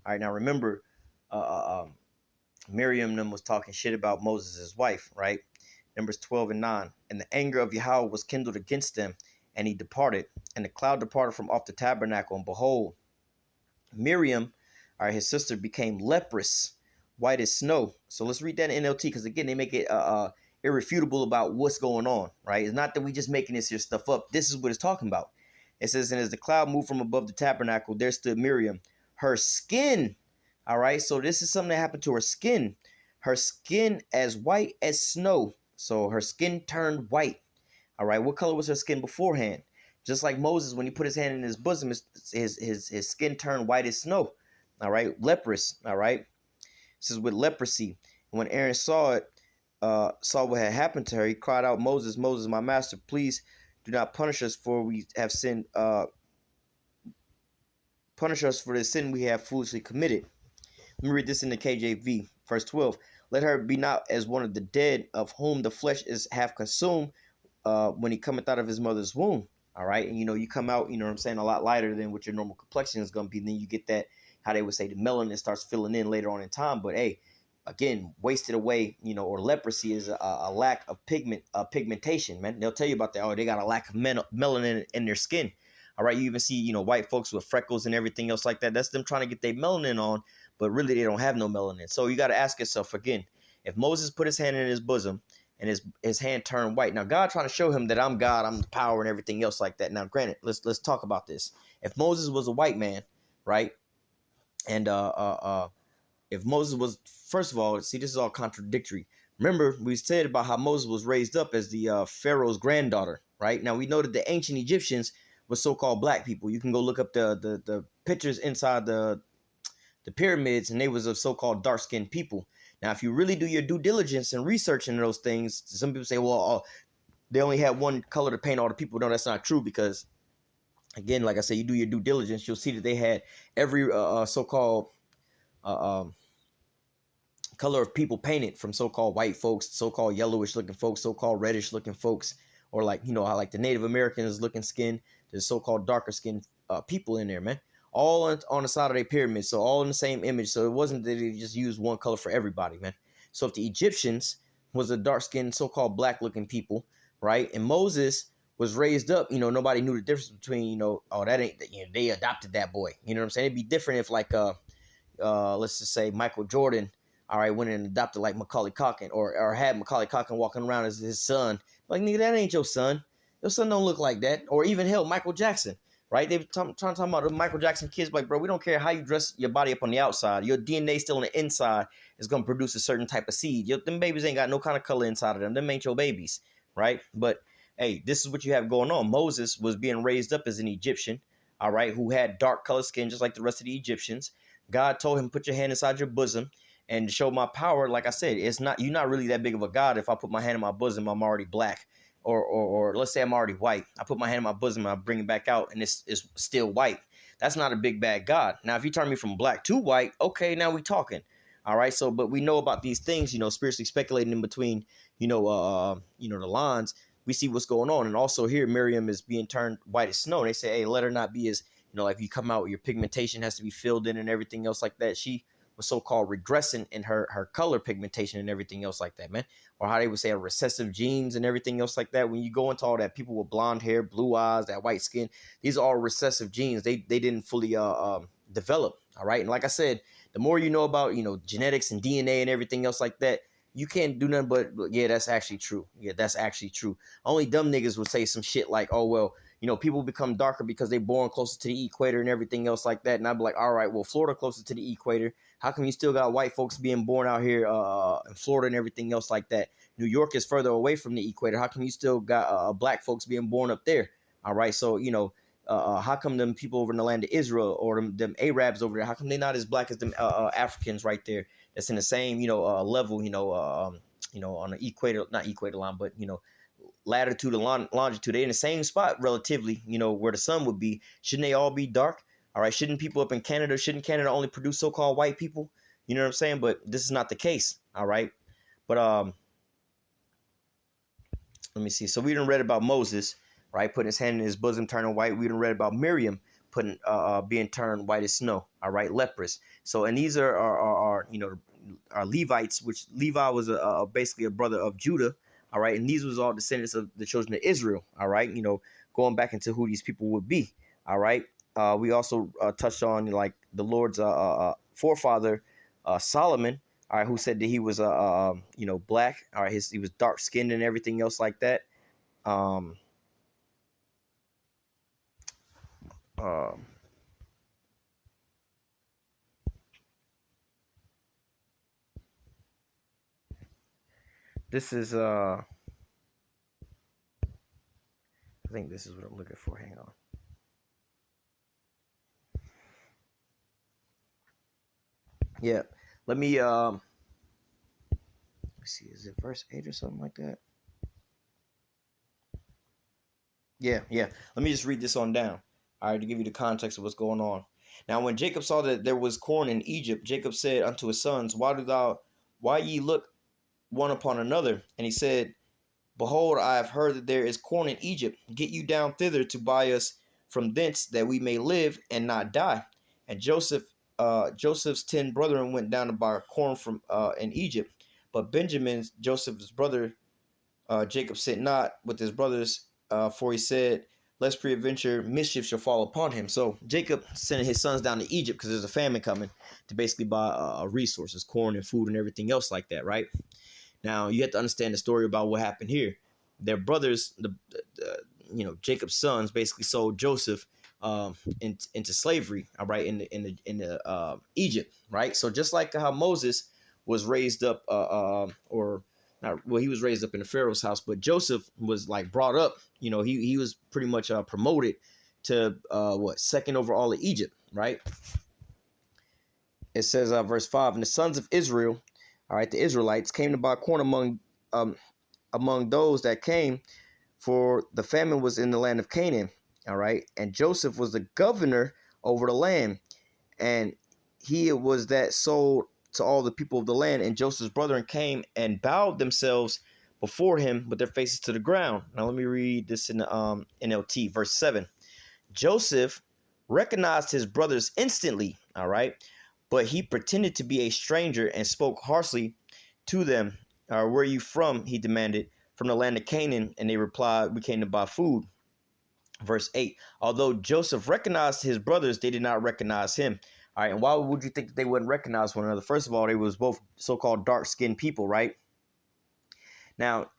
right, now remember, Miriam and them was talking shit about Moses' wife, right? Numbers 12 and 9. And the anger of Yahweh was kindled against them, and he departed. And the cloud departed from off the tabernacle, and behold, Miriam, or his sister, became leprous, white as snow. So let's read that in NLT, because again, they make it irrefutable about what's going on, right? It's not that we just making this here stuff up. This is what it's talking about. It says, and as the cloud moved from above the tabernacle, there stood Miriam, her skin. All right, so this is something that happened to her skin. Her skin as white as snow. So her skin turned white. All right, what color was her skin beforehand? Just like Moses, when he put his hand in his bosom, his skin turned white as snow. All right, leprous. All right, this is with leprosy. When Aaron saw it, saw what had happened to her, he cried out, Moses, Moses, my master, please do not punish us, for we have sinned. Punish us for the sin we have foolishly committed. Let me read this in the KJV, verse 12. Let her be not as one of the dead, of whom the flesh is half consumed, when he cometh out of his mother's womb. All right. And, you come out, what I'm saying, a lot lighter than what your normal complexion is going to be. Then you get that, how they would say, the melanin starts filling in later on in time. But, hey, again, wasted away, or leprosy is a lack of pigmentation, man. They'll tell you about that. Oh, they got a lack of melanin in their skin. All right. You even see, white folks with freckles and everything else like that. That's them trying to get their melanin on, but really they don't have no melanin. So you got to ask yourself again, if Moses put his hand in his bosom and his hand turned white, now God trying to show him that I'm God, I'm the power and everything else like that. Now, granted, let's talk about this. If Moses was a white man, right, and if Moses was, first of all, see, this is all contradictory. Remember, we said about how Moses was raised up as the Pharaoh's granddaughter, right? Now we know that the ancient Egyptians were so-called black people. You can go look up the pictures inside the pyramids, and they was of so-called dark-skinned people. Now, if you really do your due diligence and research into those things, some people say, well, they only had one color to paint all the people. No, that's not true, because, again, like I said, you do your due diligence, you'll see that they had every so-called color of people painted, from so-called white folks, so-called yellowish-looking folks, so-called reddish-looking folks, or like, how like the Native Americans looking skin, the so-called darker-skinned people in there, man. All on the side of their pyramid, so all in the same image. So it wasn't that they just used one color for everybody, man. So if the Egyptians was a dark-skinned, so-called black-looking people, right, and Moses was raised up, nobody knew the difference between, oh, that ain't, they adopted that boy. You know what I'm saying? It'd be different if, like, let's just say Michael Jordan, all right, went and adopted like Macaulay Culkin, or had Macaulay Culkin walking around as his son. Like, nigga, that ain't your son. Your son don't look like that. Or even hell, Michael Jackson, right? They were trying to talk about the Michael Jackson kids. Like, bro, we don't care how you dress your body up on the outside. Your DNA still on the inside is going to produce a certain type of seed. Them babies ain't got no kind of color inside of them. Them ain't your babies, right? But, hey, this is what you have going on. Moses was being raised up as an Egyptian, all right, who had dark colored skin just like the rest of the Egyptians. God told him, put your hand inside your bosom and show my power. Like I said, you're not really that big of a God. If I put my hand in my bosom, I'm already black. Or let's say I'm already white. I put my hand in my bosom and I bring it back out and it's still white. That's not a big bad God. Now, if you turn me from black to white, okay, now we talking. All right. So, but we know about these things, spiritually speculating in between, the lines. We see what's going on. And also here, Miriam is being turned white as snow. And they say, hey, let her not be as, like you come out, your pigmentation has to be filled in and everything else like that. She was so-called regressing in her color pigmentation and everything else like that, man. Or how they would say recessive genes and everything else like that. When you go into all that, people with blonde hair, blue eyes, that white skin, these are all recessive genes. They didn't fully develop, all right? And like I said, the more you know about, genetics and DNA and everything else like that, you can't do nothing but, yeah, that's actually true. Yeah, that's actually true. Only dumb niggas would say some shit like, oh, well, people become darker because they're born closer to the equator and everything else like that. And I'd be like, all right, well, Florida closer to the equator. How come you still got white folks being born out here in Florida and everything else like that? New York is further away from the equator. How come you still got black folks being born up there? All right, so, how come them people over in the land of Israel or them Arabs over there, how come they not as black as them Africans right there that's in the same, level, on the equator, not equator line, but, latitude and longitude, they in the same spot relatively, where the sun would be. Shouldn't they all be dark? All right, shouldn't people up in Canada, shouldn't Canada only produce so-called white people? You know what I'm saying? But this is not the case, all right? But let me see. So we done read about Moses, right, putting his hand in his bosom, turning white. We done read about Miriam being turned white as snow, all right, leprous. So, and these are Levites, which Levi was basically a brother of Judah. All right, and these was all descendants of the children of Israel. All right, going back into who these people would be. All right, we also touched on like the Lord's forefather Solomon. All right, who said that he was black. All right, he was dark skinned and everything else like that. Um, um, this is I think this is what I'm looking for. Hang on. Yeah, let me let's see, is it verse 8 or something like that? Yeah. Let me just read this on down. All right, to give you the context of what's going on. Now, when Jacob saw that there was corn in Egypt, Jacob said unto his sons, why ye look one upon another? And he said, behold, I have heard that there is corn in Egypt. Get you down thither to buy us from thence, that we may live and not die. And Joseph's 10 brethren went down to buy corn from in Egypt. But Benjamin, Joseph's brother, Jacob sent not with his brothers, for he said, lest peradventure mischief shall fall upon him. So Jacob sent his sons down to Egypt because there's a famine coming to basically buy resources, corn and food and everything else like that, right? Now you have to understand the story about what happened here. Their brothers, Jacob's sons, basically sold Joseph into slavery, all right, in Egypt, right? So just like how Moses was raised up, or not, well, he was raised up in the Pharaoh's house, but Joseph was like brought up. He was pretty much promoted to second over all of Egypt, right? It says verse 5, and the sons of Israel, all right, the Israelites came to buy corn among those that came, for the famine was in the land of Canaan. All right. And Joseph was the governor over the land. And he was that sold to all the people of the land. And Joseph's brethren came and bowed themselves before him with their faces to the ground. Now let me read this in the NLT, verse 7. Joseph recognized his brothers instantly. All right. But he pretended to be a stranger and spoke harshly to them. Where are you from? He demanded. From the land of Canaan. And they replied, we came to buy food. Verse 8, although Joseph recognized his brothers, they did not recognize him. All right, and why would you think that they wouldn't recognize one another? First of all, they was both so-called dark-skinned people, right? Now,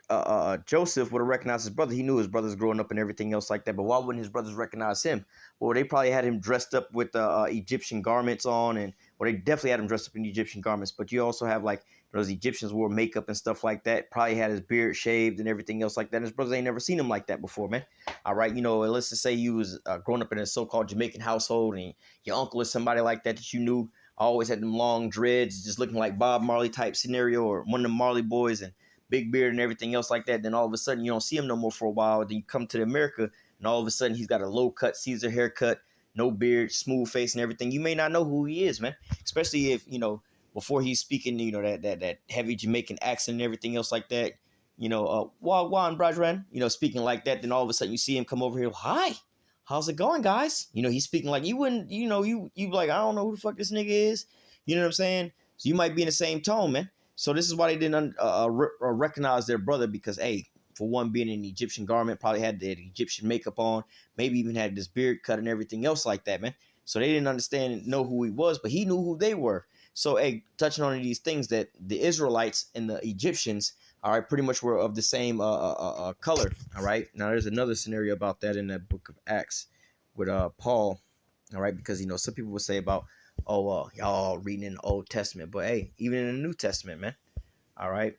Joseph would have recognized his brother. He knew his brothers growing up and everything else like that. But why wouldn't his brothers recognize him? Well, they probably had him dressed up with Egyptian garments on, and well, they definitely had him dressed up in Egyptian garments. But you also have like those Egyptians wore makeup and stuff like that. Probably had his beard shaved and everything else like that. And his brothers ain't never seen him like that before, man. All right, let's just say you was growing up in a so-called Jamaican household, and your uncle is somebody like that you knew always had them long dreads, just looking like Bob Marley type scenario, or one of the Marley boys, and big beard and everything else like that. Then all of a sudden you don't see him no more for a while. Then you come to America and all of a sudden he's got a low cut Caesar haircut, no beard, smooth face and everything. You may not know who he is, man. Especially if, before he's speaking, that heavy Jamaican accent and everything else like that. Wagwan Brajran, speaking like that. Then all of a sudden you see him come over here. Hi, how's it going, guys? He's speaking like you wouldn't, you like, I don't know who the fuck this nigga is. You know what I'm saying? So you might be in the same tone, man. So this is why they didn't recognize their brother, because, hey, for one, being in an Egyptian garment, probably had the Egyptian makeup on, maybe even had this beard cut and everything else like that, man. So they didn't understand and know who he was, but he knew who they were. So, hey, touching on these things, that the Israelites and the Egyptians, all right, pretty much were of the same color, all right? Now, there's another scenario about that in that book of Acts with Paul, all right? Because, some people would say about, y'all reading in the Old Testament. But, hey, even in the New Testament, man, all right?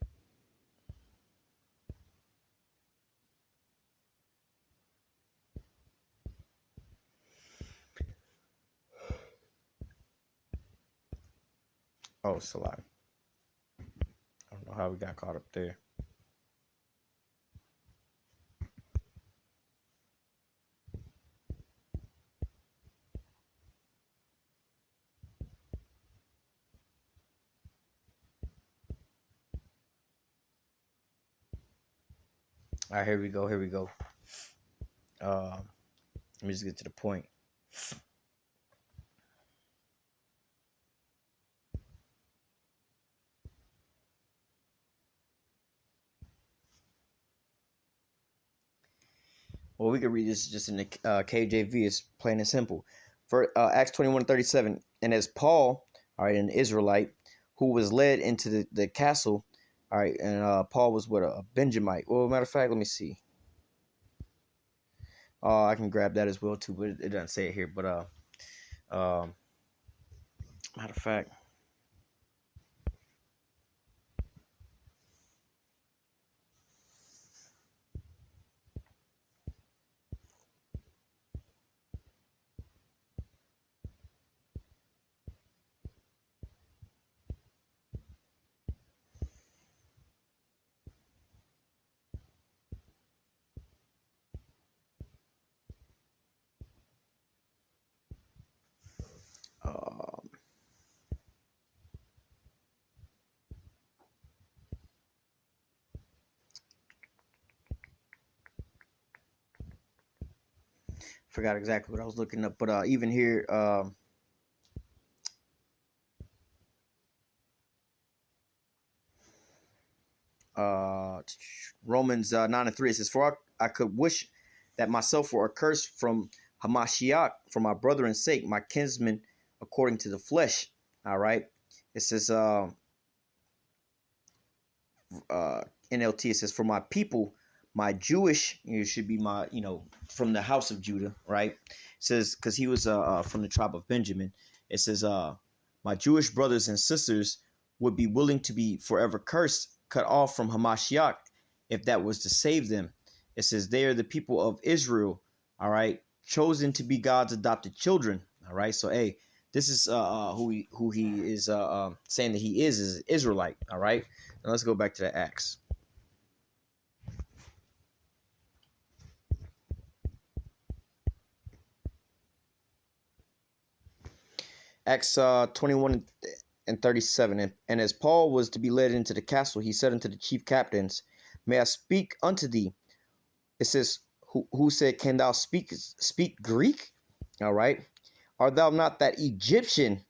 Oh, Salah. I don't know how we got caught up there. All right, here we go. Let me just get to the point. Well, we could read this just in the KJV. It's plain and simple. For Acts 21:37, and as Paul, all right, an Israelite who was led into the castle, all right, and Paul was with a Benjamite. Well, matter of fact, let me see. I can grab that as well too, but it doesn't say it here. But um, matter of fact, um, forgot exactly what I was looking up. But even here, uh, Romans 9:3, it says, "For I could wish that myself were accursed from Hamashiach for my brethren's sake, my kinsmen according to the flesh." All right. It says, uh, NLT, it says, "For my people, my Jewish, you should be my, from the house of Judah," right? It says, because he was from the tribe of Benjamin. It says, "My Jewish brothers and sisters would be willing to be forever cursed, cut off from Hamashiach, if that was to save them." It says, "They are the people of Israel," all right, "chosen to be God's adopted children." All right. So, hey, this is who he is saying that he is Israelite. All right. Now let's go back to the Acts. Acts 21:37. And as Paul was to be led into the castle, he said unto the chief captains, "May I speak unto thee?" It says, who said, "Can thou speak Greek?" All right. "Art thou not that Egyptian?"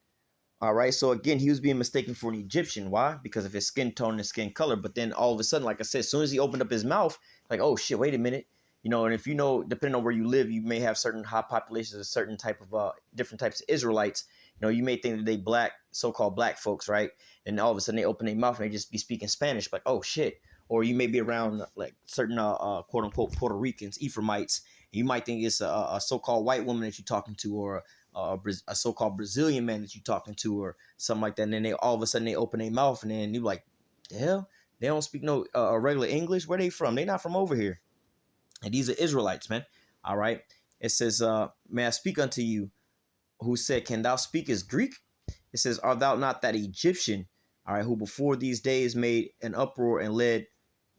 All right. So again, he was being mistaken for an Egyptian. Why? Because of his skin tone and skin color. But then all of a sudden, like I said, as soon as he opened up his mouth, like, oh shit, wait a minute. And if depending on where you live, you may have certain high populations of certain type of different types of Israelites. You may think that they black, so-called black folks, right? And all of a sudden they open their mouth and they just be speaking Spanish, like, oh shit. Or you may be around like certain quote unquote Puerto Ricans, Ephraimites. And you might think it's a so-called white woman that you're talking to, or a so-called Brazilian man that you're talking to, or something like that. And then they all of a sudden they open their mouth, and then you're like, the hell? They don't speak no regular English. Where they from? They not from over here. And these are Israelites, man. All right. It says, "May I speak unto you?" Who said, "Can thou speak as Greek?" It says, "Art thou not that Egyptian, all right, who before these days made an uproar and led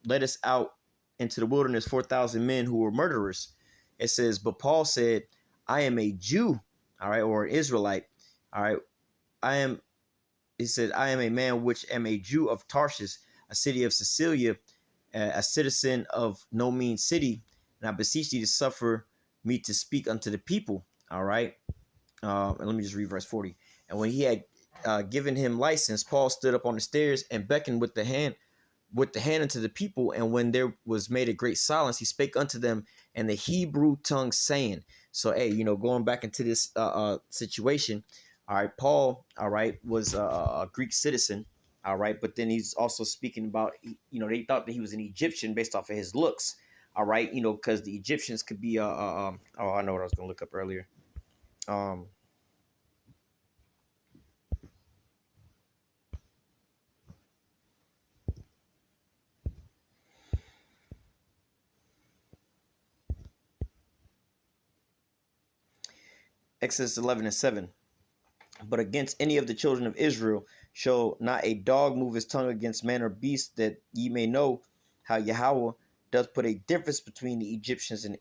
us out into the wilderness 4,000 men who were murderers?" It says, "But Paul said, I am a Jew," all right, or an Israelite, all right. I am, he said, "I am a man which am a Jew of Tarshish, a city of Sicilia, a citizen of no mean city, and I beseech thee to suffer me to speak unto the people." All right. And let me just read verse 40. "And when he had given him license, Paul stood up on the stairs and beckoned with the hand unto the people. And when there was made a great silence, he spake unto them in the Hebrew tongue, saying," So, hey, going back into this situation, all right, Paul, all right, was a Greek citizen, all right, but then he's also speaking about, they thought that he was an Egyptian based off of his looks, all right, because the Egyptians could be, oh, I know what I was going to look up earlier. Um, Exodus 11:7. "But against any of the children of Israel shall not a dog move his tongue against man or beast, that ye may know how Yahweh doth put a difference between the Egyptians and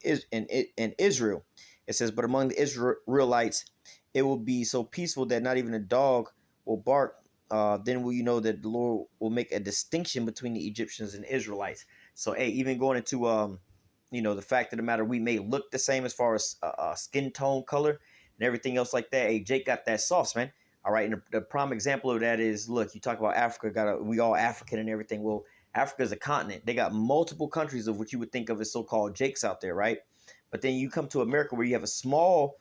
Israel." It says, "But among the Israelites it will be so peaceful that not even a dog will bark. Then will you know that the Lord will make a distinction between the Egyptians and Israelites." So, hey, even going into the fact of the matter, we may look the same as far as skin tone, color, and everything else like that. Hey, Jake got that sauce, man. All right, and the prime example of that is, look, you talk about Africa, we all African and everything. Well, Africa is a continent. They got multiple countries of what you would think of as so-called Jakes out there, right? But then you come to America where you have a small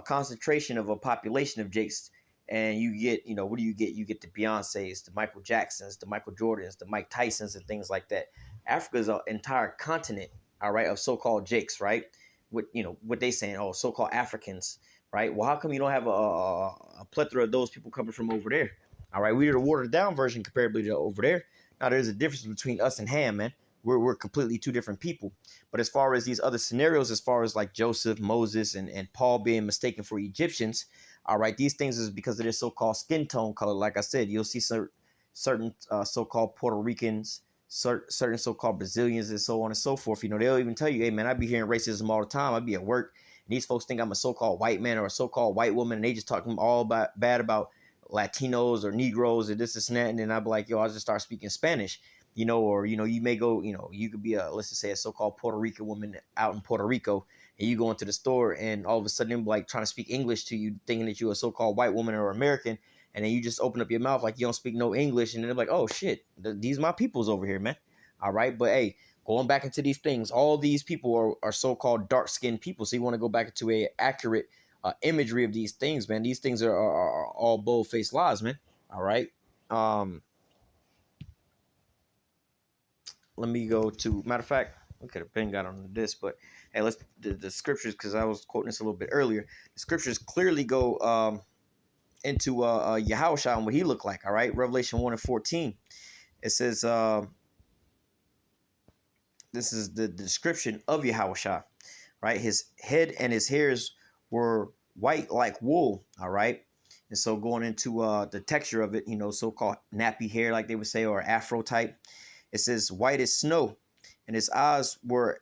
concentration of a population of Jakes, and you get, what do you get? You get the Beyoncés, the Michael Jacksons, the Michael Jordans, the Mike Tysons, and things like that. Africa is an entire continent, all right, of so-called Jakes, right? What they saying, oh, so-called Africans, right? Well, how come you don't have a plethora of those people coming from over there? All right, we're the watered down version comparably to over there. Now, there's a difference between us and Ham, man. We're completely two different people. But as far as these other scenarios, as far as like Joseph, Moses, and Paul being mistaken for Egyptians, all right, these things is because of their so-called skin tone color. Like I said, you'll see certain so-called Puerto Ricans, certain so-called Brazilians, and so on and so forth. They'll even tell you, hey, man, I be hearing racism all the time. I be at work, and these folks think I'm a so-called white man or a so-called white woman, and they just talking all bad about Latinos or Negroes or this and that. And then I'll be like, yo, I'll just start speaking Spanish. Or you may go, you could be let's just say a so-called Puerto Rican woman out in Puerto Rico, and you go into the store, and all of a sudden they're like trying to speak English to you, thinking that you're a so-called white woman or American, and then you just open up your mouth like you don't speak no English, and they're like, oh shit, these my peoples over here, man. All right, but hey, going back into these things, all these people are so-called dark-skinned people, so you want to go back into a accurate imagery of these things, man. These things are all bold-faced lies, man. All right. Let me go to, matter of fact, we could have been got on this, but hey, let's the scriptures, because I was quoting this a little bit earlier. The scriptures clearly go into Yahushua and what he looked like. All right, Revelation 1:14. It says this is the description of Yahushua, right? His head and his hairs were white like wool. All right. And so going into the texture of it, so-called nappy hair, like they would say, or afro type. It says white as snow, and his eyes were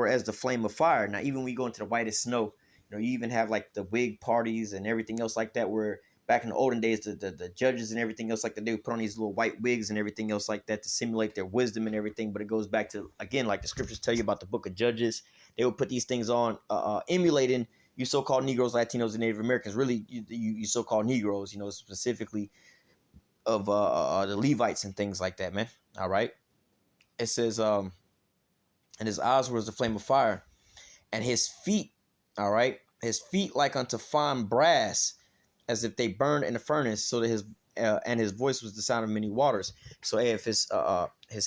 as the flame of fire. Now, even when you go into the white as snow, you even have like the wig parties and everything else like that, where back in the olden days, the judges and everything else like that, they would put on these little white wigs and everything else like that to simulate their wisdom and everything. But it goes back to, again, like the scriptures tell you about the book of Judges. They would put these things on, emulating you so-called Negroes, Latinos, and Native Americans. Really, you so-called Negroes, specifically of the Levites and things like that, man. All right. It says, and his eyes were as the flame of fire, and his feet, all right, his feet like unto fine brass, as if they burned in a furnace, so that his voice was the sound of many waters. So hey, if his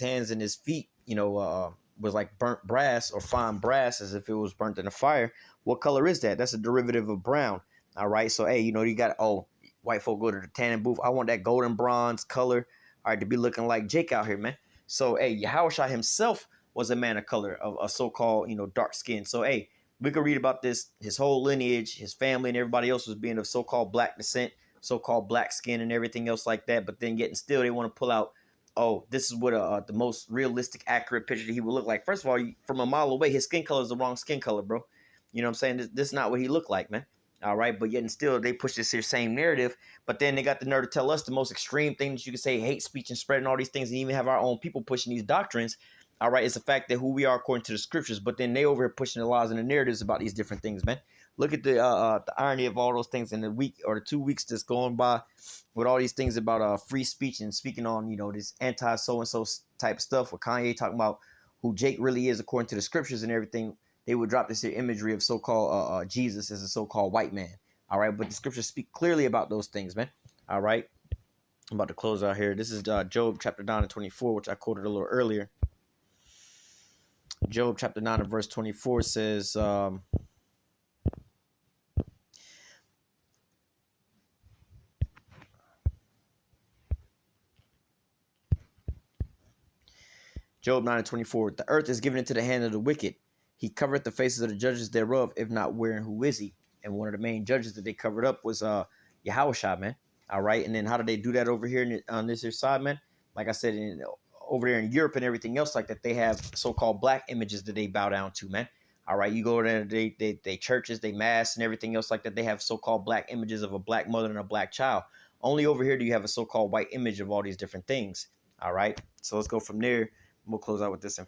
hands and his feet, was like burnt brass or fine brass, as if it was burnt in a fire, what color is that? That's a derivative of brown. All right. So hey, you got, white folk go to the tanning booth. I want that golden bronze color, all right, to be looking like Jake out here, man. So, hey, Yahushua himself was a man of color, of a so-called, dark skin. So, hey, we could read about this, his whole lineage, his family, and everybody else was being of so-called black descent, so-called black skin, and everything else like that. But then getting still, they want to pull out, oh, this is what the most realistic, accurate picture that he would look like. First of all, from a mile away, his skin color is the wrong skin color, bro. You know what I'm saying? This is not what he looked like, man. All right, but yet and still they push this here same narrative, but then they got the nerve to tell us the most extreme thing that you can say, hate speech and spreading all these things, and even have our own people pushing these doctrines. All right, it's the fact that who we are according to the scriptures, but then they over here pushing the laws and the narratives about these different things, man. Look at the irony of all those things in the week or the 2 weeks that's going by with all these things about free speech and speaking on this anti so and so type stuff with Kanye talking about who Jake really is according to the scriptures and everything. They would drop this here imagery of so-called Jesus as a so-called white man. All right, but the scriptures speak clearly about those things, man. All right, I'm about to close out here. This is Job chapter 9 and 24, which I quoted a little earlier. Job chapter 9 and verse 24 says, Job 9 and 24, the earth is given into the hand of the wicked. He covered the faces of the judges thereof, if not wherein, who is he? And one of the main judges that they covered up was Yahushua, man. All right, and then how do they do that over here on this here side, man? Like I said, over there in Europe and everything else like that, they have so-called black images that they bow down to, man. All right, you go there, they churches, they mass and everything else like that. They have so-called black images of a black mother and a black child. Only over here do you have a so-called white image of all these different things. All right, so let's go from there. We'll close out with this.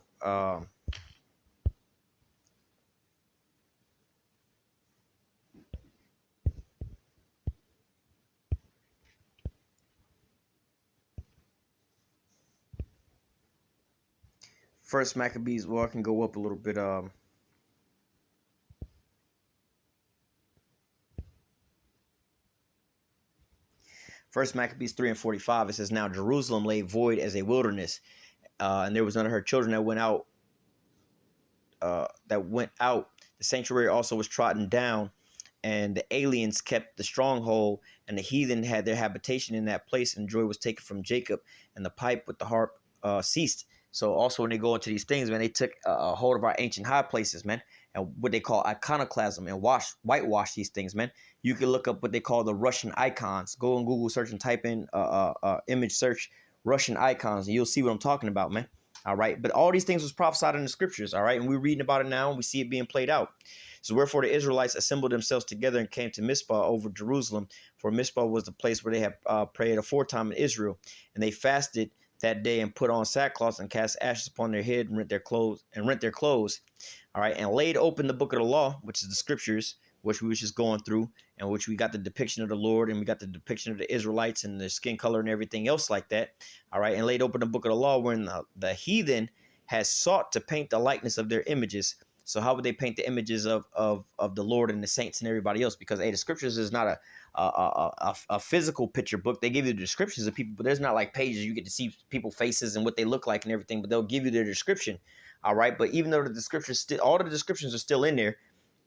First Maccabees. Well, I can go up a little bit. First Maccabees 3:45, it says, "Now Jerusalem lay void as a wilderness, and there was none of her children that went out. The sanctuary also was trodden down, and the aliens kept the stronghold, and the heathen had their habitation in that place, and joy was taken from Jacob, and the pipe with the harp ceased." So also when they go into these things, man, they took a hold of our ancient high places, man, and what they call iconoclasm, and whitewash these things, man. You can look up what they call the Russian icons. Go on Google search and type in image search Russian icons, and you'll see what I'm talking about, man. All right. But all these things was prophesied in the scriptures. All right. And we're reading about it now, and we see it being played out. So wherefore the Israelites assembled themselves together and came to Mizpah over Jerusalem. For Mizpah was the place where they had prayed aforetime in Israel. And they fasted that day and put on sackcloth and cast ashes upon their head and rent their clothes. All right. And laid open the book of the law, which is the scriptures, which we was just going through, and which we got the depiction of the Lord, and we got the depiction of the Israelites and their skin color and everything else like that. All right. And laid open the book of the law, wherein the heathen has sought to paint the likeness of their images. So how would they paint the images of the Lord and the saints and everybody else? Because the scriptures is not a physical picture book. They give you the descriptions of people, but there's not like pages you get to see people's faces and what they look like and everything. But they'll give you their description. All right. But even though the descriptions all the descriptions are still in there.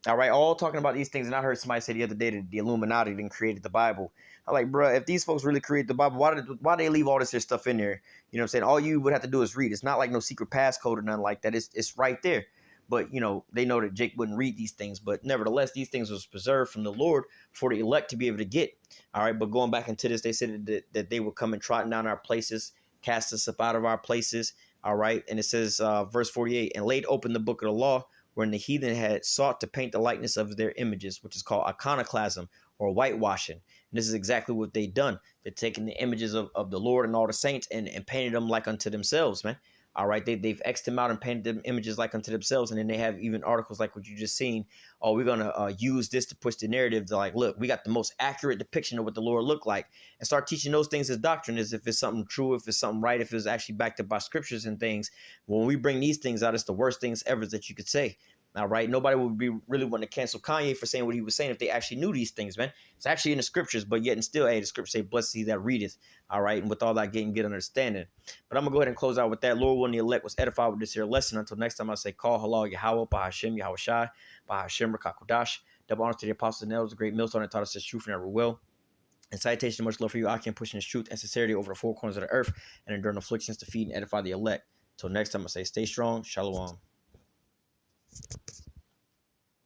All right, all talking about these things. And I heard somebody say the other day that the Illuminati didn't create the Bible. I'm like, bro, if these folks really created the Bible, why they leave all this stuff in there? You know what I'm saying? All you would have to do is read. It's not like no secret passcode or nothing like that. It's right there. But, they know that Jake wouldn't read these things. But nevertheless, these things was preserved from the Lord for the elect to be able to get. All right, but going back into this, they said that they would come and trotting down our places, cast us up out of our places. All right, and it says, verse 48, and laid open the book of the law, wherein the heathen had sought to paint the likeness of their images, which is called iconoclasm or whitewashing. And this is exactly what they've done. They're taking the images of the Lord and all the saints and painted them like unto themselves, man. All right, they've X'd them out and painted them images like unto themselves. And then they have even articles like what you just seen. Oh, we're going to use this to push the narrative to like, look, we got the most accurate depiction of what the Lord looked like, and start teaching those things as doctrine, as if it's something true, if it's something right, if it's actually backed up by scriptures and things. When we bring these things out, it's the worst things ever that you could say. All right, nobody would be really wanting to cancel Kanye for saying what he was saying if they actually knew these things, man. It's actually in the scriptures, but yet and still, hey, the scriptures say, "Blessed is he that readeth." All right, and with all that getting good understanding. But I'm gonna go ahead and close out with that. Lord willing, the elect was edified with this here lesson. Until next time, I say, call halal Yahweh, Bahashem Yahweh Shai, Bahashem Rakakudash. Double honors to the apostles and elders, the great millstone that taught us this truth and ever will. And citation, much love for you. I can push in this truth and sincerity over the four corners of the earth and enduring afflictions to feed and edify the elect. Until next time, I say, stay strong. Shalom.